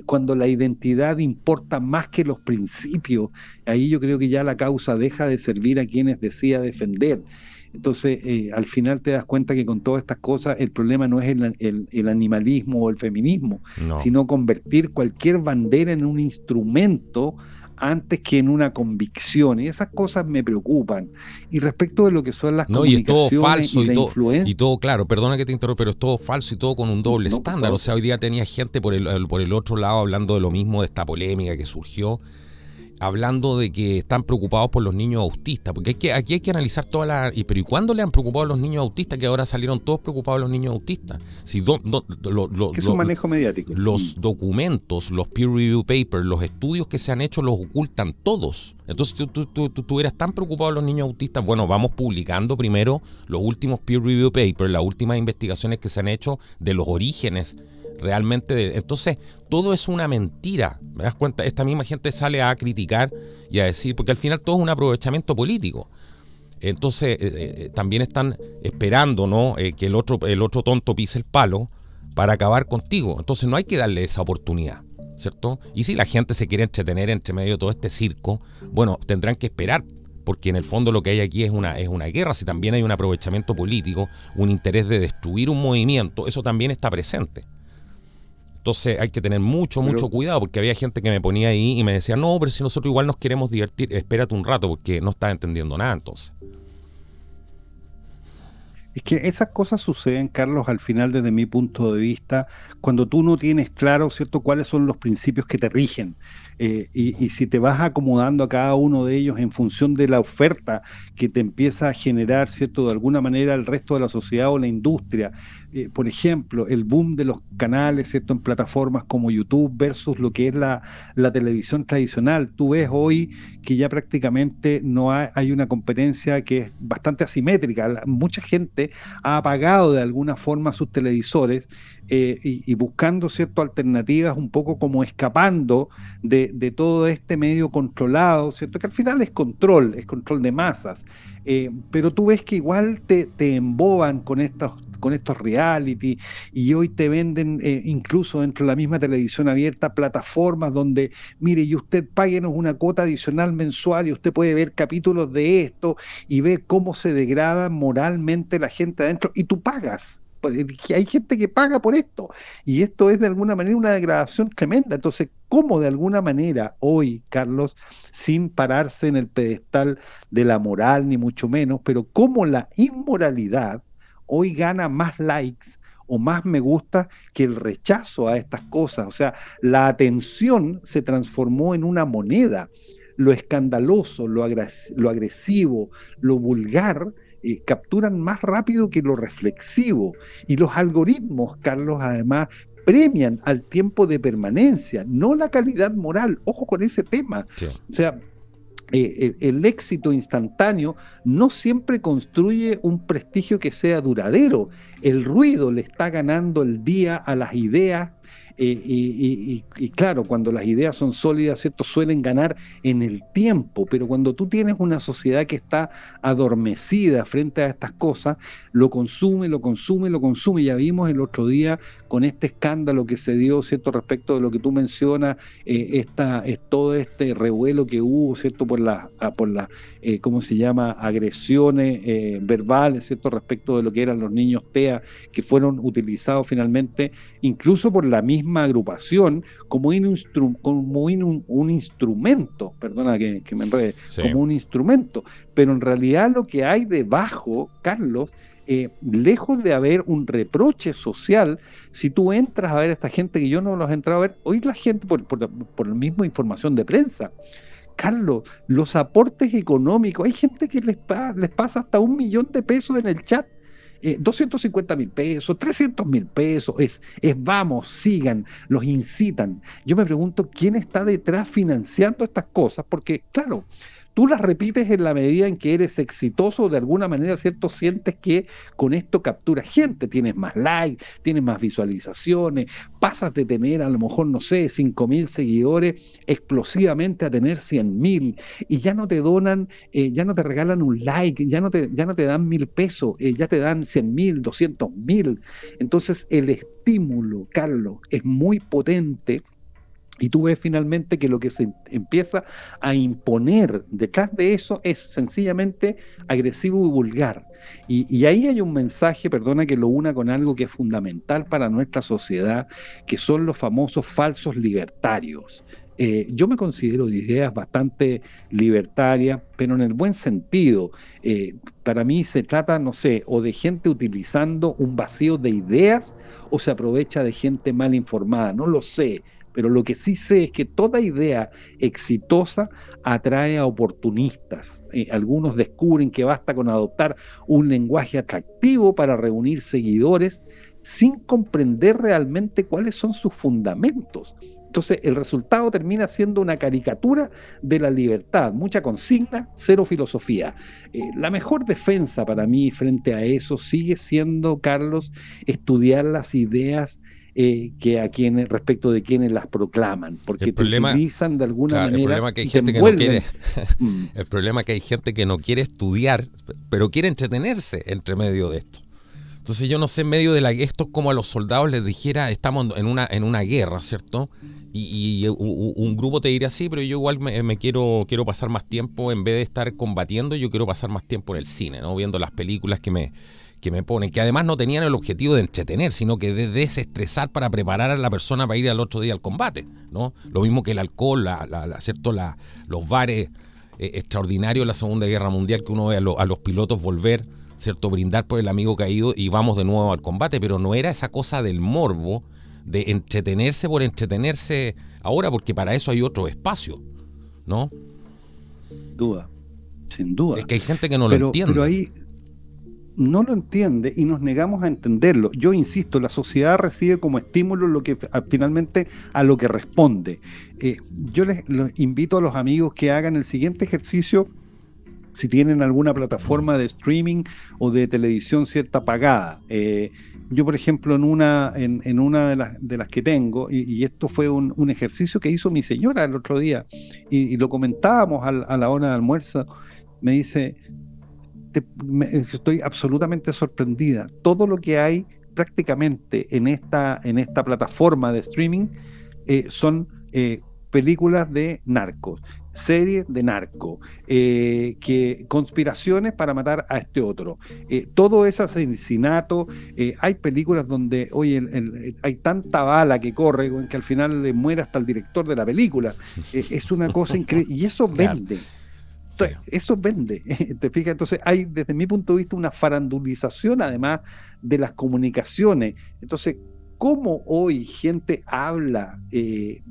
cuando la identidad importa más que los principios, ahí yo creo que ya la causa deja de servir a quienes decía defender. Entonces, al final te das cuenta que con todas estas cosas el problema no es el animalismo o el feminismo, No. sino convertir cualquier bandera en un instrumento antes que en una convicción. Y esas cosas me preocupan. Y respecto de lo que son las No, y es todo comunicaciones falso y la influencia... y todo, claro, perdona que te interrumpa, pero es todo falso y todo con un doble No, por estándar. O favor. sea, hoy día tenía gente por el otro lado hablando de lo mismo, de esta polémica que surgió, hablando de que están preocupados por los niños autistas, porque aquí hay que analizar toda la... Pero ¿y cuándo le han preocupado a los niños autistas, que ahora salieron todos preocupados los niños autistas? Si Que es un manejo mediático. los documentos, los peer review papers, los estudios que se han hecho los ocultan todos. Entonces tú eras tan preocupado de los niños autistas. Bueno, vamos publicando primero los últimos peer review papers, las últimas investigaciones que se han hecho de los orígenes realmente. Entonces, todo es una mentira. ¿Me das cuenta? Esta misma gente sale a criticar y a decir, porque al final todo es un aprovechamiento político. Entonces, también están esperando, ¿no? Que el otro tonto pise el palo para acabar contigo. Entonces, no hay que darle esa oportunidad, ¿cierto? Y si la gente se quiere entretener entre medio de todo este circo, bueno, tendrán que esperar, porque en el fondo lo que hay aquí es una guerra. Si también hay un aprovechamiento político, un interés de destruir un movimiento, eso también está presente. Entonces hay que tener mucho cuidado, porque había gente que me ponía ahí y me decía, no, pero si nosotros igual nos queremos divertir, espérate un rato, porque no estás entendiendo nada entonces. Es que esas cosas suceden, Carlos, al final, desde mi punto de vista, cuando tú no tienes claro, ¿cierto?, cuáles son los principios que te rigen. Y si te vas acomodando a cada uno de ellos en función de la oferta que te empieza a generar, ¿cierto?, de alguna manera el resto de la sociedad o la industria. Por ejemplo, el boom de los canales, ¿cierto?, en plataformas como YouTube versus lo que es la televisión tradicional. Tú ves hoy que ya prácticamente no hay una competencia que es bastante asimétrica. Mucha gente ha apagado de alguna forma sus televisores y buscando, ¿cierto?, alternativas, un poco como escapando de todo este medio controlado, ¿cierto?, que al final es control de masas. Pero tú ves que igual te emboban con estos reality, y hoy te venden, incluso dentro de la misma televisión abierta, plataformas donde, mire, y usted páguenos una cuota adicional mensual y usted puede ver capítulos de esto y ve cómo se degrada moralmente la gente adentro, y tú pagas. Hay gente que paga por esto, y esto es de alguna manera una degradación tremenda. Entonces, ¿cómo de alguna manera hoy, Carlos, sin pararse en el pedestal de la moral ni mucho menos, pero cómo la inmoralidad hoy gana más likes o más me gusta que el rechazo a estas cosas? O sea, la atención se transformó en una moneda. Lo escandaloso, lo agresivo, lo vulgar, capturan más rápido que lo reflexivo. Y los algoritmos, Carlos, además, premian al tiempo de permanencia, no la calidad moral. Ojo con ese tema. Sí. O sea, el éxito instantáneo no siempre construye un prestigio que sea duradero. El ruido le está ganando el día a las ideas, Y claro, cuando las ideas son sólidas, ¿cierto? Suelen ganar en el tiempo, pero cuando tú tienes una sociedad que está adormecida frente a estas cosas, lo consume, lo consume, lo consume. Ya vimos el otro día con este escándalo que se dio, ¿cierto? Respecto de lo que tú mencionas, todo este revuelo que hubo, ¿cierto? Por las ¿cómo se llama? Agresiones verbales, ¿cierto? Respecto de lo que eran los niños TEA, que fueron utilizados finalmente, incluso por la misma agrupación, como un instrumento, perdona que me enrede, Sí. como un instrumento. Pero en realidad lo que hay debajo, Carlos, lejos de haber un reproche social, si tú entras a ver a esta gente, que yo no los he entrado a ver, hoy la gente, por la misma información de prensa, Carlos, los aportes económicos, hay gente que les pasa hasta 1 millón de pesos en el chat. 250.000 pesos, 300.000 pesos, vamos, sigan, los incitan. Yo me pregunto quién está detrás financiando estas cosas, porque claro, tú las repites en la medida en que eres exitoso, de alguna manera, ¿cierto? Sientes que con esto capturas gente, tienes más likes, tienes más visualizaciones, pasas de tener a lo mejor, no sé, 5.000 seguidores explosivamente a tener 100.000, y ya no te donan, ya no te regalan un like, ya no te dan 1.000 pesos, ya te dan 100.000, 200.000. Entonces el estímulo, Carlos, es muy potente. Y tú ves finalmente que lo que se empieza a imponer detrás de eso es sencillamente agresivo y vulgar. Y ahí hay un mensaje, perdona que lo una con algo que es fundamental para nuestra sociedad, que son los famosos falsos libertarios. Yo me considero de ideas bastante libertarias, pero en el buen sentido. Para mí se trata, no sé, o de gente utilizando un vacío de ideas o se aprovecha de gente mal informada, no lo sé. Pero lo que sí sé es que toda idea exitosa atrae a oportunistas. Algunos descubren que basta con adoptar un lenguaje atractivo para reunir seguidores sin comprender realmente cuáles son sus fundamentos. Entonces, el resultado termina siendo una caricatura de la libertad, mucha consigna, cero filosofía. La mejor defensa para mí frente a eso sigue siendo, Carlos, estudiar las ideas respecto de quienes las proclaman, porque te utilizan de alguna claro, manera. El problema es que hay y te gente que no quiere. Mm. El problema es que hay gente que no quiere estudiar, pero quiere entretenerse entre medio de esto. Entonces yo no sé, en medio de esto es como a los soldados les dijera, estamos en una guerra, ¿cierto? Y un grupo te diría, sí, pero yo igual me quiero pasar más tiempo, en vez de estar combatiendo, yo quiero pasar más tiempo en el cine, ¿no? Viendo las películas que me ponen, que además no tenían el objetivo de entretener, sino que de desestresar para preparar a la persona para ir al otro día al combate, ¿no? Lo mismo que el alcohol, ¿cierto? Los bares extraordinarios de la Segunda Guerra Mundial, que uno ve a los pilotos volver, ¿cierto? Brindar por el amigo caído y vamos de nuevo al combate, pero no era esa cosa del morbo, de entretenerse por entretenerse ahora, porque para eso hay otro espacio, ¿no? Sin duda. Es que hay gente que no lo entiende. Pero ahí no lo entiende y nos negamos a entenderlo. Yo insisto, la sociedad recibe como estímulo lo que finalmente a lo que responde. Yo les invito a los amigos que hagan el siguiente ejercicio. Si tienen alguna plataforma de streaming o de televisión cierta pagada. Yo, por ejemplo, en una de las que tengo, y esto fue un ejercicio que hizo mi señora el otro día, y lo comentábamos a la hora de almuerzo, me dice, estoy absolutamente sorprendida. Todo lo que hay prácticamente en esta plataforma de streaming son películas de narcos, series de narco, conspiraciones para matar a este otro, todo ese asesinato. Hay películas donde, oye, hay tanta bala que corre que al final le muere hasta el director de la película. Es una cosa increíble, y eso vende. Entonces, eso vende, ¿te fijas? Entonces hay, desde mi punto de vista, una farandulización además de las comunicaciones. Entonces, ¿cómo hoy gente habla,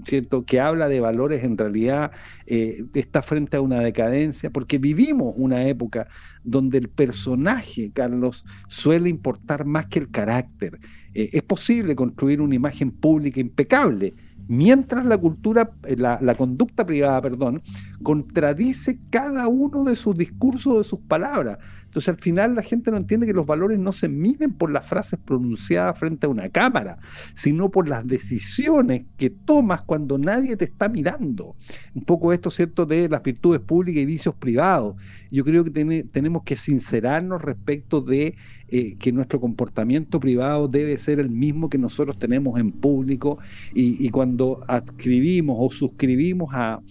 ¿cierto? Que habla de valores, en realidad está frente a una decadencia? Porque vivimos una época donde el personaje, Carlos, suele importar más que el carácter. Es posible construir una imagen pública impecable, mientras la conducta privada, perdón, contradice cada uno de sus discursos, de sus palabras. Entonces al final la gente no entiende que los valores no se miden por las frases pronunciadas frente a una cámara, sino por las decisiones que tomas cuando nadie te está mirando. Un poco esto, ¿cierto?, de las virtudes públicas y vicios privados. Yo creo que tenemos que sincerarnos respecto de que nuestro comportamiento privado debe ser el mismo que nosotros tenemos en público, y cuando adscribimos o suscribimos a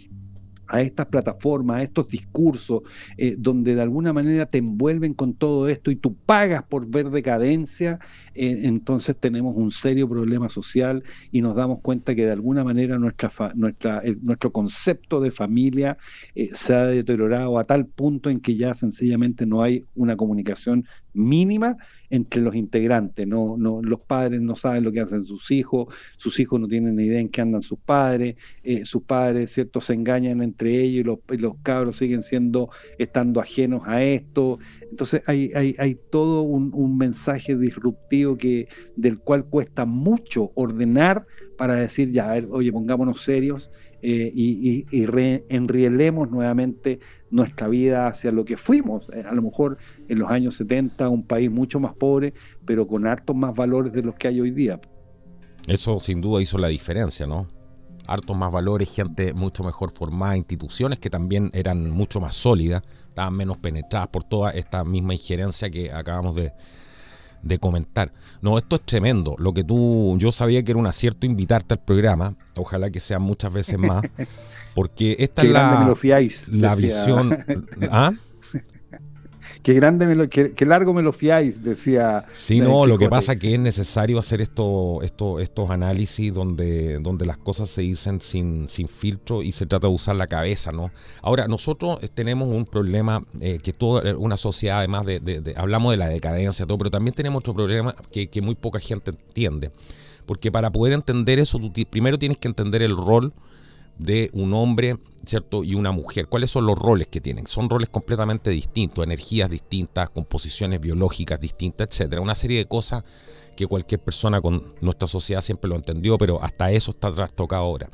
estas plataformas, a estos discursos, donde de alguna manera te envuelven con todo esto y tú pagas por ver decadencia, entonces tenemos un serio problema social y nos damos cuenta que de alguna manera nuestro concepto de familia se ha deteriorado a tal punto en que ya sencillamente no hay una comunicación mínima entre los integrantes. Los padres no saben lo que hacen sus hijos no tienen ni idea en qué andan sus padres, ¿cierto?, se engañan entre ellos, y los cabros siguen estando ajenos a esto. Entonces hay todo un mensaje disruptivo del cual cuesta mucho ordenar para decir, ya, a ver, oye, pongámonos serios, y enrielemos nuevamente nuestra vida hacia lo que fuimos, a lo mejor en los años 70, un país mucho más pobre, pero con hartos más valores de los que hay hoy día. Eso sin duda hizo la diferencia, ¿no? Hartos más valores, gente mucho mejor formada, instituciones que también eran mucho más sólidas, estaban menos penetradas por toda esta misma injerencia que acabamos de comentar. No, esto es tremendo. Yo sabía que era un acierto invitarte al programa, ojalá que sean muchas veces más, porque esta es la visión. ¿Ah? Qué largo me lo fiáis, decía. Sí, no, lo que pasa es que es necesario hacer estos análisis donde las cosas se dicen sin filtro y se trata de usar la cabeza, ¿no? Ahora, nosotros tenemos un problema que toda una sociedad, además hablamos de la decadencia, todo, pero también tenemos otro problema que muy poca gente entiende. Porque para poder entender eso, tú primero tienes que entender el rol de un hombre, ¿cierto?, y una mujer. ¿Cuáles son los roles que tienen? Son roles completamente distintos, energías distintas, composiciones biológicas distintas, etcétera. Una serie de cosas que cualquier persona con nuestra sociedad siempre lo entendió, pero hasta eso está trastocado ahora.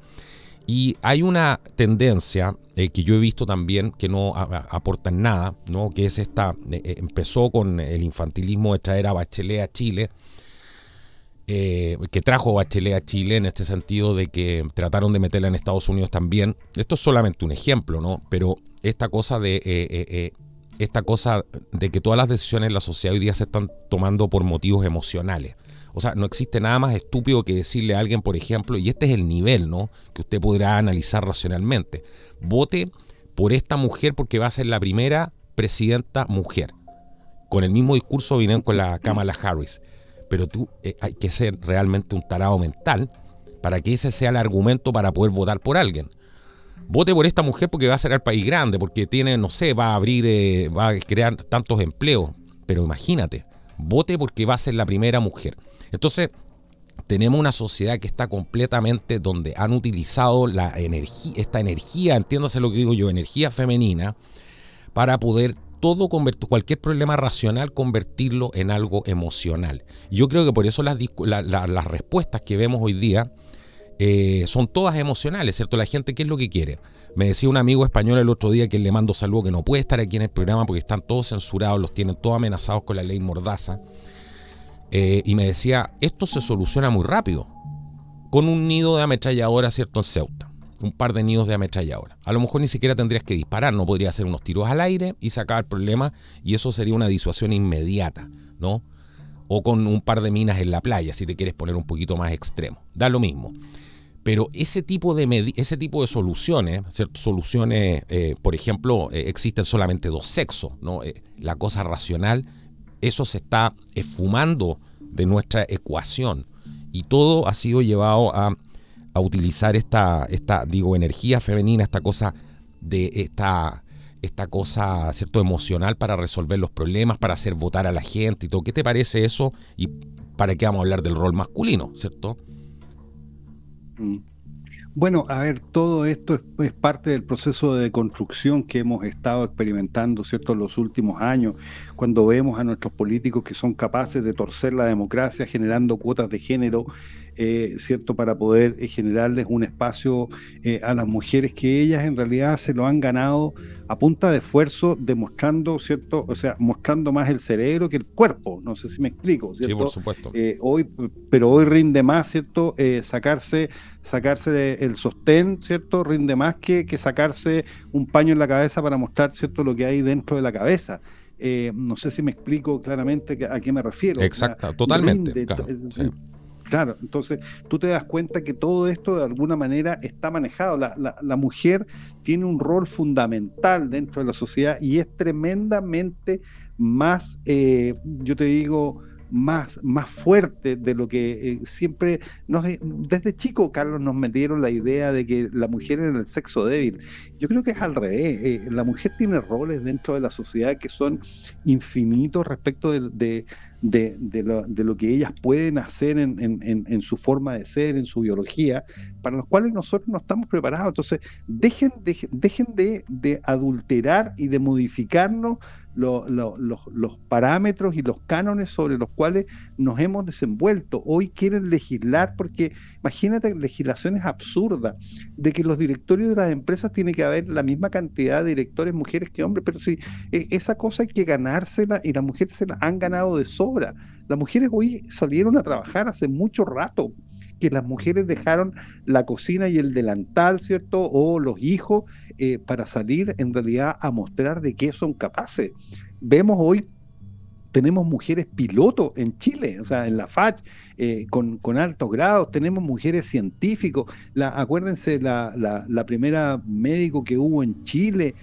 Y hay una tendencia que yo he visto también que no aporta en nada, ¿no?, que es empezó con el infantilismo de traer a Bachelet a Chile, que trajo Bachelet a Chile en este sentido de que trataron de meterla en Estados Unidos también. Esto es solamente un ejemplo, ¿no? Pero esta cosa de que todas las decisiones en la sociedad hoy día se están tomando por motivos emocionales. O sea, no existe nada más estúpido que decirle a alguien, por ejemplo, y este es el nivel, ¿no?, que usted podrá analizar racionalmente: vote por esta mujer porque va a ser la primera presidenta mujer. Con el mismo discurso vinieron con la Kamala Harris. Pero hay que ser realmente un tarado mental para que ese sea el argumento para poder votar por alguien. Vote por esta mujer porque va a ser el país grande, porque tiene, no sé, va a crear tantos empleos. Pero imagínate, vote porque va a ser la primera mujer. Entonces, tenemos una sociedad que está completamente donde han utilizado esta energía, entiéndase lo que digo yo, energía femenina, para poder cualquier problema racional, convertirlo en algo emocional. Yo creo que por eso las respuestas que vemos hoy día son todas emocionales, ¿cierto? La gente, ¿qué es lo que quiere? Me decía un amigo español el otro día, que le mando saludo, que no puede estar aquí en el programa porque están todos censurados, los tienen todos amenazados con la ley Mordaza, y me decía, esto se soluciona muy rápido, con un nido de ametralladora, ¿cierto?, en Ceuta. Un par de nidos de ametralladora. A lo mejor ni siquiera tendrías que disparar, no podrías hacer unos tiros al aire y sacar el problema, y eso sería una disuasión inmediata, ¿no? O con un par de minas en la playa, si te quieres poner un poquito más extremo. Da lo mismo. Pero ese tipo de soluciones, ¿cierto? Soluciones, por ejemplo, existen solamente dos sexos, ¿no? La cosa racional, eso se está esfumando de nuestra ecuación, y todo ha sido llevado a utilizar esta energía femenina, esta cosa, ¿cierto?, emocional, para resolver los problemas, para hacer votar a la gente y todo. ¿Qué te parece eso? ¿Y para qué vamos a hablar del rol masculino, cierto? Bueno, a ver, todo esto es parte del proceso de deconstrucción que hemos estado experimentando, ¿cierto?, en los últimos años, cuando vemos a nuestros políticos que son capaces de torcer la democracia generando cuotas de género, ¿cierto?, para poder generarles un espacio a las mujeres que ellas en realidad se lo han ganado a punta de esfuerzo, demostrando, ¿cierto?, o sea, mostrando más el cerebro que el cuerpo, no sé si me explico, Sí, por ¿cierto? supuesto. Hoy, pero hoy rinde más, ¿cierto?, sacarse el sostén, ¿cierto? Rinde más que sacarse un paño en la cabeza para mostrar, ¿cierto?, lo que hay dentro de la cabeza. No sé si me explico claramente a qué me refiero. O sea, Exacta, totalmente, rinde. claro. Sí. Claro, entonces tú te das cuenta que todo esto de alguna manera está manejado. La mujer tiene un rol fundamental dentro de la sociedad y es tremendamente más, yo te digo, más fuerte de lo que siempre desde chico, Carlos, nos metieron la idea de que la mujer era el sexo débil. Yo creo que es al revés. La mujer tiene roles dentro de la sociedad que son infinitos respecto de lo que ellas pueden hacer en su forma de ser, en su biología, para los cuales nosotros no estamos preparados. Entonces, dejen de adulterar y de modificarnos los parámetros y los cánones sobre los cuales nos hemos desenvuelto. Hoy quieren legislar porque, imagínate, legislaciones absurdas de que los directorios de las empresas tiene que haber la misma cantidad de directores mujeres que hombres, pero sí, esa cosa hay que ganársela y las mujeres se la han ganado de sobra. Las mujeres hoy salieron a trabajar hace mucho rato, que las mujeres dejaron la cocina y el delantal, ¿cierto? O los hijos para salir en realidad a mostrar de qué son capaces. Vemos hoy tenemos mujeres pilotos en Chile, o sea, en la FACH, con altos grados, tenemos mujeres científicos, acuérdense la primera médico que hubo en Chile,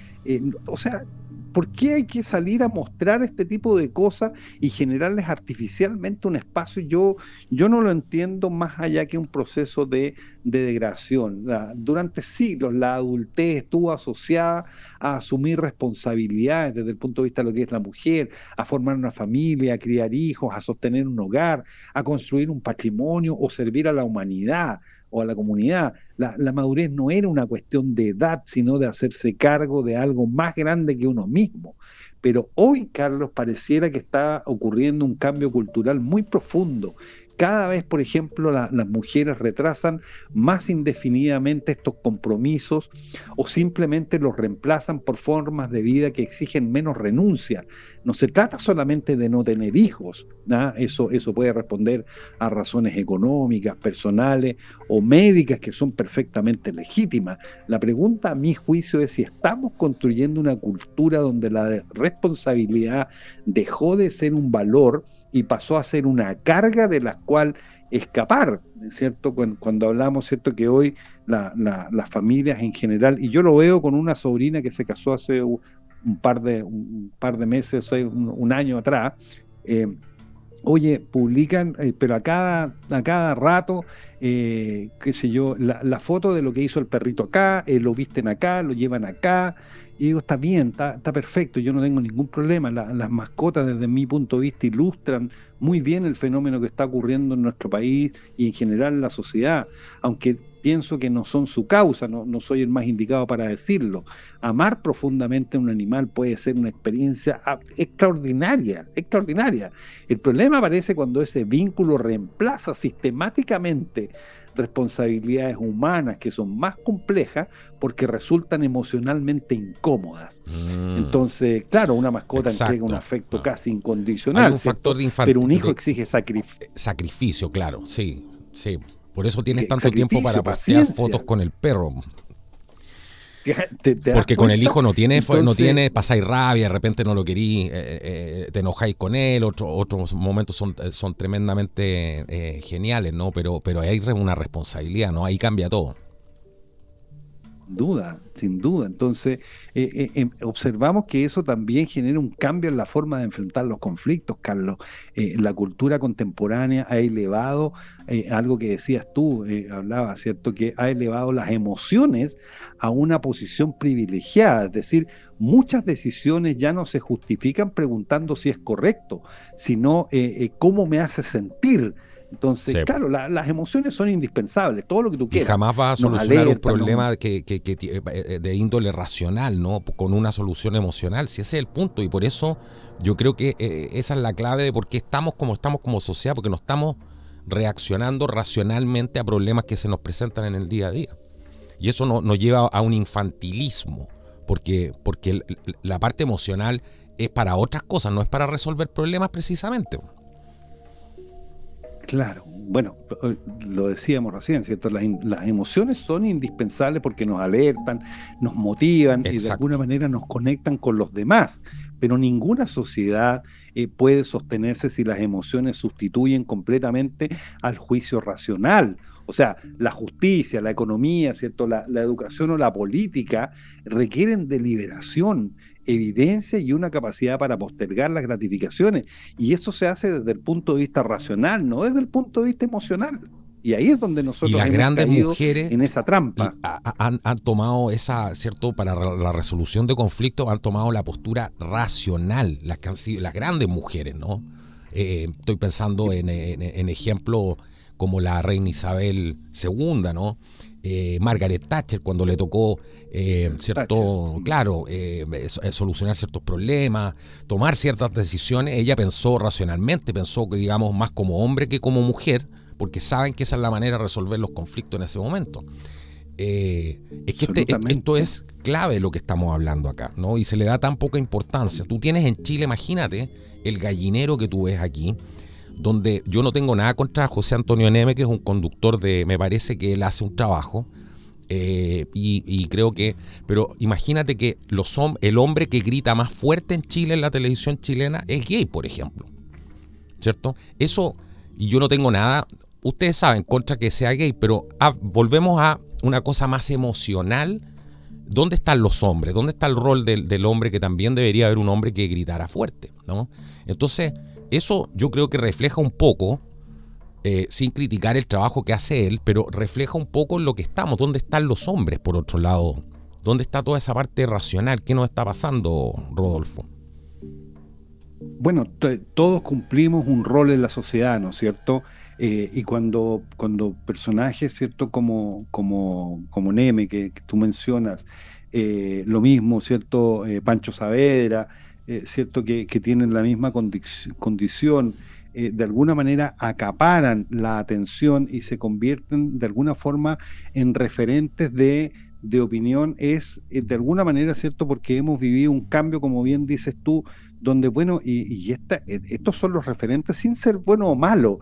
o sea, ¿por qué hay que salir a mostrar este tipo de cosas y generarles artificialmente un espacio? Yo no lo entiendo más allá que un proceso de degradación. Durante siglos la adultez estuvo asociada a asumir responsabilidades desde el punto de vista de lo que es la mujer, a formar una familia, a criar hijos, a sostener un hogar, a construir un patrimonio o servir a la humanidad o a la comunidad. La madurez no era una cuestión de edad, sino de hacerse cargo de algo más grande que uno mismo. Pero hoy, Carlos, pareciera que está ocurriendo un cambio cultural muy profundo. Cada vez, por ejemplo, las mujeres retrasan más indefinidamente estos compromisos o simplemente los reemplazan por formas de vida que exigen menos renuncia. No se trata solamente de no tener hijos, ¿no? Eso puede responder a razones económicas, personales o médicas que son perfectamente legítimas. La pregunta, a mi juicio, es si estamos construyendo una cultura donde la responsabilidad dejó de ser un valor y pasó a ser una carga de la cual escapar, ¿cierto? Cuando hablamos, ¿cierto?, que hoy las familias en general, y yo lo veo con una sobrina que se casó hace un par de meses, un año atrás, eh, oye, publican, pero a cada rato, qué sé yo, la foto de lo que hizo el perrito acá, lo visten acá, lo llevan acá, y digo, está bien, está perfecto, yo no tengo ningún problema. Las mascotas, desde mi punto de vista, ilustran muy bien el fenómeno que está ocurriendo en nuestro país y en general en la sociedad, aunque pienso que no son su causa, no soy el más indicado para decirlo. Amar profundamente a un animal puede ser una experiencia extraordinaria, extraordinaria. El problema aparece cuando ese vínculo reemplaza sistemáticamente responsabilidades humanas que son más complejas porque resultan emocionalmente incómodas. Entonces, claro, una mascota entrega un Exacto. afecto Ah. casi Hay incondicional, un ¿cierto? factor de, Pero un hijo exige sacrificio, claro, sí, sí. Por eso tienes tanto tiempo para sacrificio, postear fotos paciencia. con el perro. ¿Te das Porque con el cuenta? hijo no Entonces, tiene, pasáis rabia, de repente no lo querís, te enojáis con él, otros momentos son tremendamente geniales, ¿no? Pero hay una responsabilidad, ¿no? Ahí cambia todo. duda, sin duda. Entonces, observamos que eso también genera un cambio en la forma de enfrentar los conflictos, Carlos. La cultura contemporánea ha elevado, algo que decías tú, hablabas, ¿cierto? Que ha elevado las emociones a una posición privilegiada. Es decir, muchas decisiones ya no se justifican preguntando si es correcto, sino cómo me hace sentir. Entonces, Sí. claro, las emociones son indispensables, todo lo que tú Y quieras. jamás vas a Nos solucionar un alertan, problema de índole racional, ¿no? Con una solución emocional, si ese es el punto. Y por eso yo creo que esa es la clave de por qué estamos como sociedad, porque no estamos reaccionando racionalmente a problemas que se nos presentan en el día a día. Y eso nos lleva a un infantilismo, porque la parte emocional es para otras cosas, no es para resolver problemas precisamente. Claro, bueno, lo decíamos recién, ¿cierto? Las emociones son indispensables porque nos alertan, nos motivan y de alguna Exacto. manera nos conectan con los demás, pero ninguna sociedad puede sostenerse si las emociones sustituyen completamente al juicio racional. O sea, la justicia, la economía, ¿cierto? La educación o la política requieren deliberación, evidencia y una capacidad para postergar las gratificaciones. Y eso se hace desde el punto de vista racional, no desde el punto de vista emocional. Y ahí es donde Y nosotros las hemos grandes caído mujeres en esa trampa. han tomado esa, ¿cierto? Para la resolución de conflictos han tomado la postura racional, las que han sido las grandes mujeres, ¿no? Estoy pensando en ejemplos como la reina Isabel II, ¿no? Margaret Thatcher cuando le tocó, cierto, claro, solucionar ciertos problemas, tomar ciertas decisiones, ella pensó racionalmente, pensó que digamos más como hombre que como mujer, porque saben que esa es la manera de resolver los conflictos en ese momento. Es que esto es clave lo que estamos hablando acá, ¿no? Y se le da tan poca importancia. Tú tienes en Chile, imagínate, el gallinero que tú ves aquí, donde yo no tengo nada contra José Antonio Neme, que es un conductor me parece que él hace un trabajo, y creo que, pero imagínate que el hombre que grita más fuerte en Chile, en la televisión chilena, es gay, por ejemplo, ¿cierto? Eso, y yo no tengo nada, ustedes saben, contra que sea gay, pero volvemos a una cosa más emocional. ¿Dónde están los hombres? ¿Dónde está el rol del hombre, que también debería haber un hombre que gritara fuerte, ¿no? Entonces, eso yo creo que refleja un poco, sin criticar el trabajo que hace él, pero refleja un poco en lo que estamos. ¿Dónde están los hombres, por otro lado? ¿Dónde está toda esa parte racional? ¿Qué nos está pasando, Rodolfo? Bueno, todos cumplimos un rol en la sociedad, ¿no es cierto? Y cuando personajes, ¿cierto? Como Neme, que tú mencionas, lo mismo, ¿cierto? Pancho Saavedra, ¿cierto? Que tienen la misma condición, de alguna manera acaparan la atención y se convierten de alguna forma en referentes de opinión, es de alguna manera, ¿cierto? Porque hemos vivido un cambio, como bien dices tú, donde, bueno, estos son los referentes sin ser bueno o malo.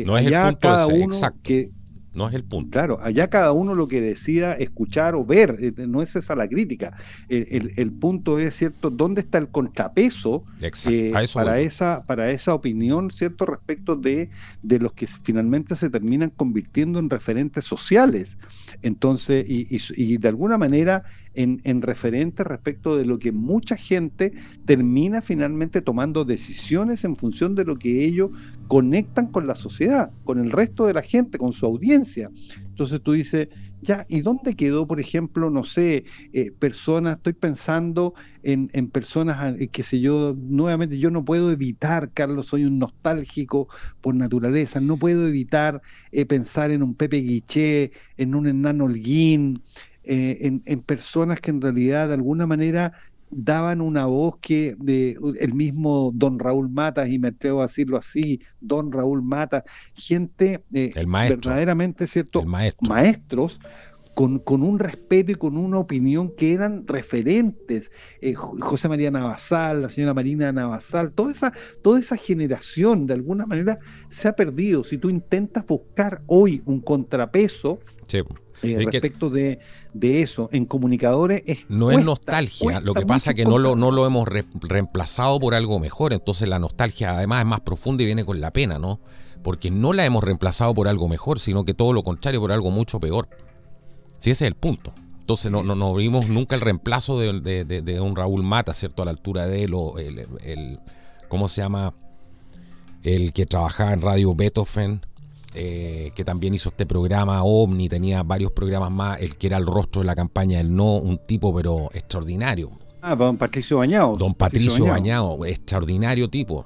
No es el Allá punto cada ese, uno exacto. que, No es el punto. claro, allá cada uno lo que decida escuchar o ver, no es esa la crítica. El punto es, ¿cierto?, dónde está el contrapeso Exacto, a eso voy yo. para esa opinión, ¿cierto?, respecto de los que finalmente se terminan convirtiendo en referentes sociales. Entonces, y de alguna manera en referentes respecto de lo que mucha gente termina finalmente tomando decisiones en función de lo que ellos conectan con la sociedad, con el resto de la gente, con su audiencia. Entonces tú dices, ya, ¿y dónde quedó, por ejemplo, no sé, personas, estoy pensando en personas, qué sé yo, nuevamente, yo no puedo evitar, Carlos, soy un nostálgico por naturaleza, no puedo evitar pensar en un Pepe Guiché, en un Hernán Holguín, en personas que en realidad de alguna manera daban una voz el mismo Don Raúl Matas, y me atrevo a decirlo así, Don Raúl Matas, gente El maestro, verdaderamente, el ¿cierto? maestro. Maestros con un respeto y con una opinión que eran referentes. José María Navasal, la señora Marina Navasal, toda esa generación de alguna manera se ha perdido. Si tú intentas buscar hoy un contrapeso, Sí. respecto de eso, en comunicadores No es nostalgia, lo que pasa mucho es que no encontrarlo. lo hemos reemplazado por algo mejor, entonces la nostalgia además es más profunda y viene con la pena, ¿no? Porque no la hemos reemplazado por algo mejor, sino que todo lo contrario, por algo mucho peor. Sí, ese es el punto. Entonces no vimos nunca el reemplazo de un Raúl Mata, ¿cierto? A la altura de él, o ¿cómo se llama? El que trabajaba en Radio Beethoven, que también hizo este programa Omni, tenía varios programas más, el que era el rostro de la campaña del no, un tipo pero extraordinario. Don Patricio Bañados. Don Patricio Bañados, extraordinario tipo.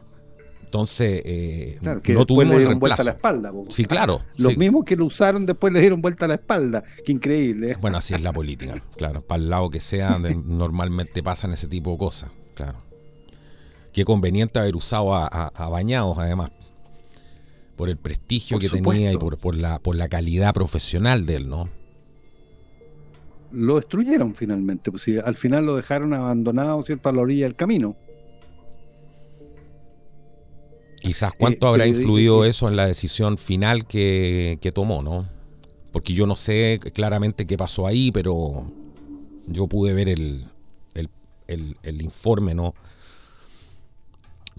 Entonces, Claro, que no después tuvimos le el dieron vuelta a la reemplazo. espalda, po. Sí, claro. Los Sí. mismos que lo usaron después le dieron vuelta a la espalda. Qué increíble. Bueno, así es la política, claro. Para el lado que sea, normalmente pasan ese tipo de cosas, claro. Qué conveniente haber usado a Bañados, además, por el prestigio Por que tenía y supuesto. por la calidad profesional de él, ¿no? Lo destruyeron finalmente, pues sí, al final lo dejaron abandonado, ¿cierto?, a la orilla del camino. Quizás cuánto habrá Periodi- influido eso en la decisión final que tomó, ¿no? Porque yo no sé claramente qué pasó ahí, pero yo pude ver el informe, ¿no?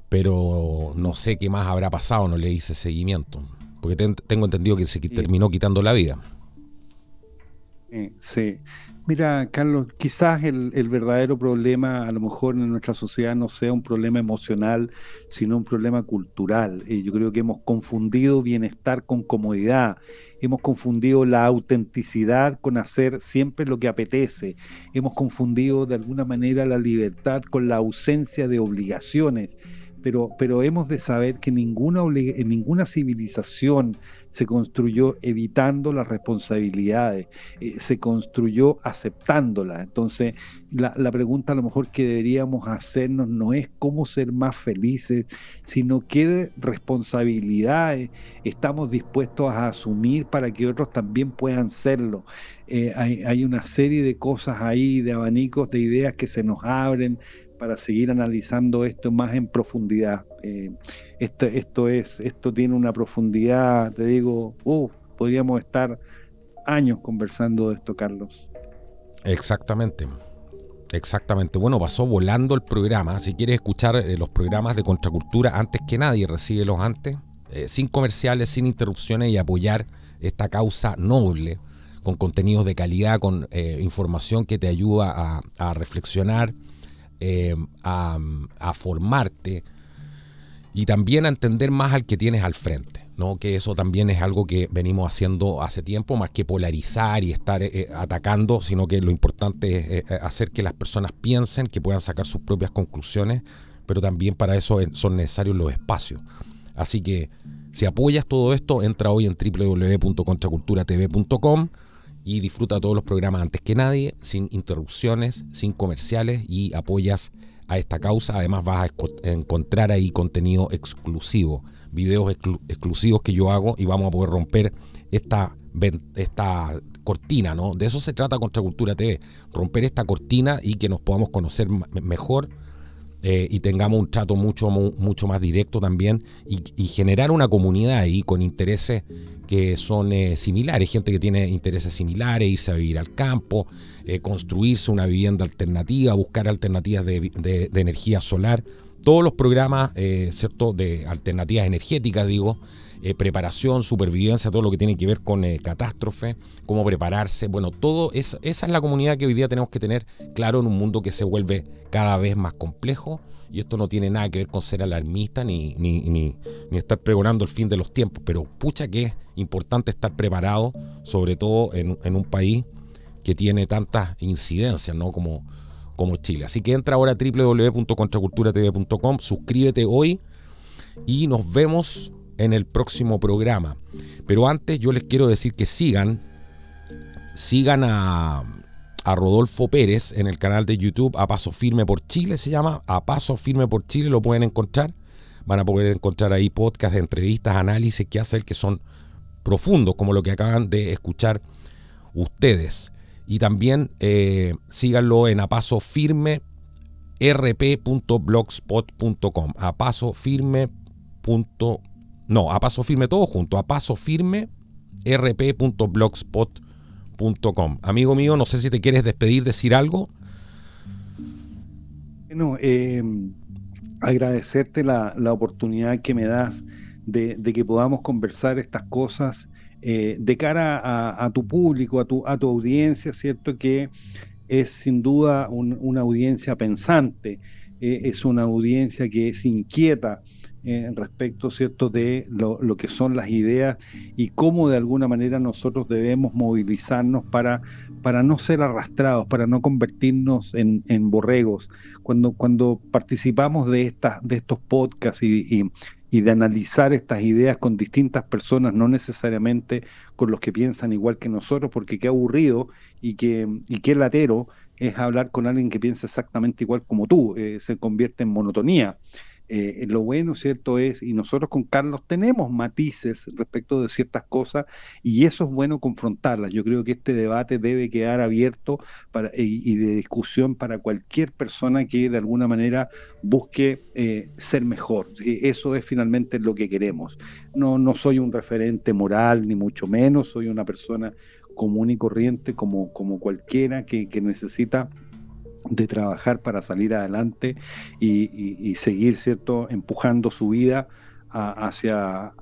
Pero no sé qué más habrá pasado, no le hice seguimiento. Porque tengo entendido que se terminó quitando la vida. Sí. Mira, Carlos, quizás el verdadero problema a lo mejor en nuestra sociedad no sea un problema emocional, sino un problema cultural. Yo creo que hemos confundido bienestar con comodidad, hemos confundido la autenticidad con hacer siempre lo que apetece, hemos confundido de alguna manera la libertad con la ausencia de obligaciones. Pero hemos de saber que en ninguna civilización se construyó evitando las responsabilidades, se construyó aceptándola. Entonces, la pregunta a lo mejor que deberíamos hacernos no es cómo ser más felices, sino qué responsabilidades estamos dispuestos a asumir para que otros también puedan serlo. Hay una serie de cosas ahí, de abanicos, de ideas que se nos abren para seguir analizando esto más en profundidad. Esto tiene una profundidad, te digo, podríamos estar años conversando de esto, Carlos. Exactamente. Exactamente. Bueno, pasó volando el programa. Si quieres escuchar los programas de Contracultura antes que nadie, recíbelos antes, sin comerciales, sin interrupciones, y apoyar esta causa noble, con contenidos de calidad, con información que te ayuda a reflexionar, a formarte y también a entender más al que tienes al frente, ¿no? Que eso también es algo que venimos haciendo hace tiempo, más que polarizar y estar atacando, sino que lo importante es hacer que las personas piensen, que puedan sacar sus propias conclusiones, pero también para eso son necesarios los espacios. Así que si apoyas todo esto, entra hoy en www.contraculturatv.com y disfruta todos los programas antes que nadie, sin interrupciones, sin comerciales, y apoyas a esta causa. Además vas a encontrar ahí contenido exclusivo, videos exclusivos que yo hago, y vamos a poder romper esta cortina, ¿no? De eso se trata Contracultura TV, romper esta cortina y que nos podamos conocer mejor, y tengamos un trato mucho más directo también, y generar una comunidad ahí con intereses que son similares, gente que tiene intereses similares, irse a vivir al campo, construirse una vivienda alternativa, buscar alternativas de energía solar, todos los programas, ¿cierto?, de alternativas energéticas, digo, preparación, supervivencia, todo lo que tiene que ver con catástrofe, cómo prepararse, bueno, esa es la comunidad que hoy día tenemos que tener claro en un mundo que se vuelve cada vez más complejo. Y esto no tiene nada que ver con ser alarmista ni estar pregonando el fin de los tiempos, pero pucha que es importante estar preparado, sobre todo en un país que tiene tantas incidencias, ¿no?, como Chile. Así que entra ahora a www.contraculturatv.com, suscríbete hoy y nos vemos en el próximo programa. Pero antes yo les quiero decir que sigan a Rodolfo Pérez en el canal de YouTube, A Paso Firme por Chile se llama, A Paso Firme por Chile, lo pueden encontrar. Van a poder encontrar ahí podcasts de entrevistas, análisis que hace él, que son profundos, como lo que acaban de escuchar ustedes. Y también síganlo en apasofirme.rp.blogspot.com. apasofirme. No, A Paso Firme todo junto, apasofirme.rp.blogspot.com. Amigo mío, no sé si te quieres despedir, decir algo. Bueno, agradecerte la oportunidad que me das de que podamos conversar estas cosas de cara a tu público, a tu audiencia, ¿cierto? Que es sin duda una audiencia pensante, es una audiencia que es inquieta respecto, ¿cierto?, de lo que son las ideas y cómo de alguna manera nosotros debemos movilizarnos para no ser arrastrados, para no convertirnos en borregos. Cuando participamos de estos podcasts y y de analizar estas ideas con distintas personas, no necesariamente con los que piensan igual que nosotros, porque qué aburrido y qué latero es hablar con alguien que piensa exactamente igual como tú, se convierte en monotonía. Lo bueno, ¿cierto? Y nosotros con Carlos tenemos matices respecto de ciertas cosas y eso es bueno confrontarlas. Yo creo que este debate debe quedar abierto y de discusión para cualquier persona que de alguna manera busque ser mejor. ¿Sí? Eso es finalmente lo que queremos. No soy un referente moral, ni mucho menos, soy una persona común y corriente como cualquiera que necesita de trabajar para salir adelante y seguir, ¿cierto?, empujando su vida hacia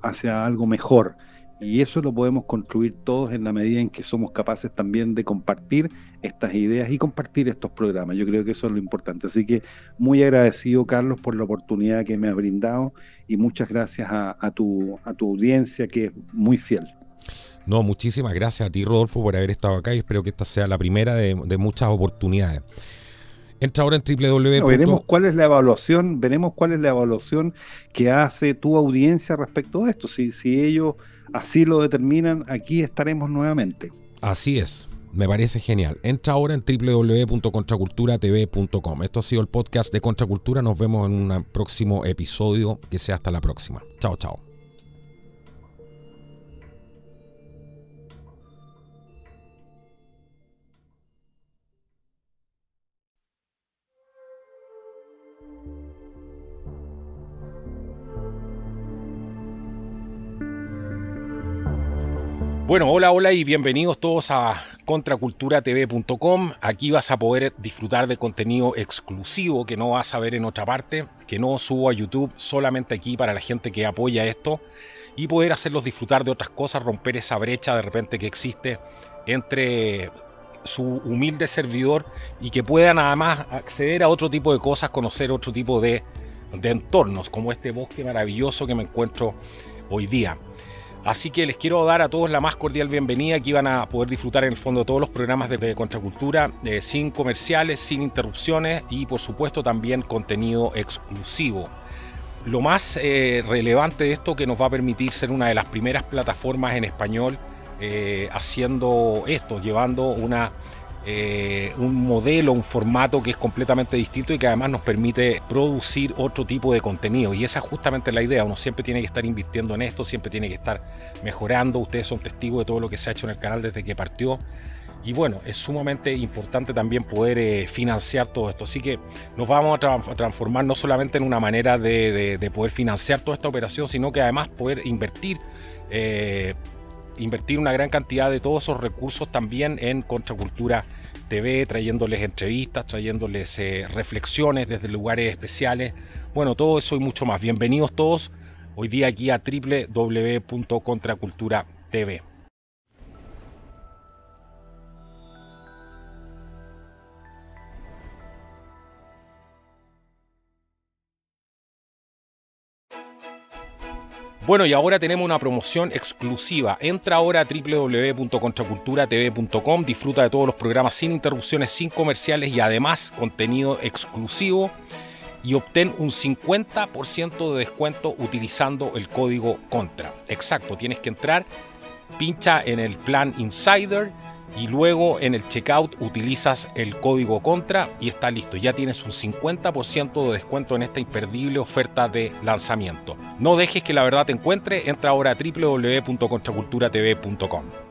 algo mejor. Y eso lo podemos construir todos en la medida en que somos capaces también de compartir estas ideas y compartir estos programas. Yo creo que eso es lo importante. Así que muy agradecido, Carlos, por la oportunidad que me has brindado y muchas gracias a tu audiencia que es muy fiel. No, muchísimas gracias a ti, Rodolfo, por haber estado acá y espero que esta sea la primera de muchas oportunidades. Entra ahora en www. Veremos cuál es la evaluación que hace tu audiencia respecto a esto. Si ellos así lo determinan, aquí estaremos nuevamente. Así es, me parece genial. Entra ahora en www.contraculturatv.com. Esto ha sido el podcast de Contracultura. Nos vemos en un próximo episodio. Que sea hasta la próxima. Chao, chao. Bueno, hola y bienvenidos todos a contraculturatv.com. Aquí vas a poder disfrutar de contenido exclusivo que no vas a ver en otra parte, que no subo a YouTube, solamente aquí para la gente que apoya esto y poder hacerlos disfrutar de otras cosas, romper esa brecha de repente que existe entre su humilde servidor y que puedan además acceder a otro tipo de cosas, conocer otro tipo de entornos, como este bosque maravilloso que me encuentro hoy día. Así que les quiero dar a todos la más cordial bienvenida. Aquí van a poder disfrutar en el fondo de todos los programas de Contracultura, sin comerciales, sin interrupciones y por supuesto también contenido exclusivo. Lo más relevante de esto que nos va a permitir ser una de las primeras plataformas en español haciendo esto, llevando un modelo, un formato que es completamente distinto y que además nos permite producir otro tipo de contenido, y esa es justamente la idea. Uno siempre tiene que estar invirtiendo en esto, siempre tiene que estar mejorando. Ustedes son testigos de todo lo que se ha hecho en el canal desde que partió y bueno, es sumamente importante también poder financiar todo esto, así que nos vamos a transformar no solamente en una manera de poder financiar toda esta operación, sino que además poder invertir una gran cantidad de todos esos recursos también en Contracultura TV, trayéndoles entrevistas, trayéndoles reflexiones desde lugares especiales. Bueno, todo eso y mucho más. Bienvenidos todos hoy día aquí a www.contracultura.tv. Bueno, y ahora tenemos una promoción exclusiva. Entra ahora a www.contraculturatv.com, disfruta de todos los programas sin interrupciones, sin comerciales y además contenido exclusivo, y obtén un 50% de descuento utilizando el código CONTRA. Exacto, tienes que entrar, pincha en el plan Insider y luego en el checkout utilizas el código CONTRA y está listo. Ya tienes un 50% de descuento en esta imperdible oferta de lanzamiento. No dejes que la verdad te encuentre. Entra ahora a www.contraculturatv.com.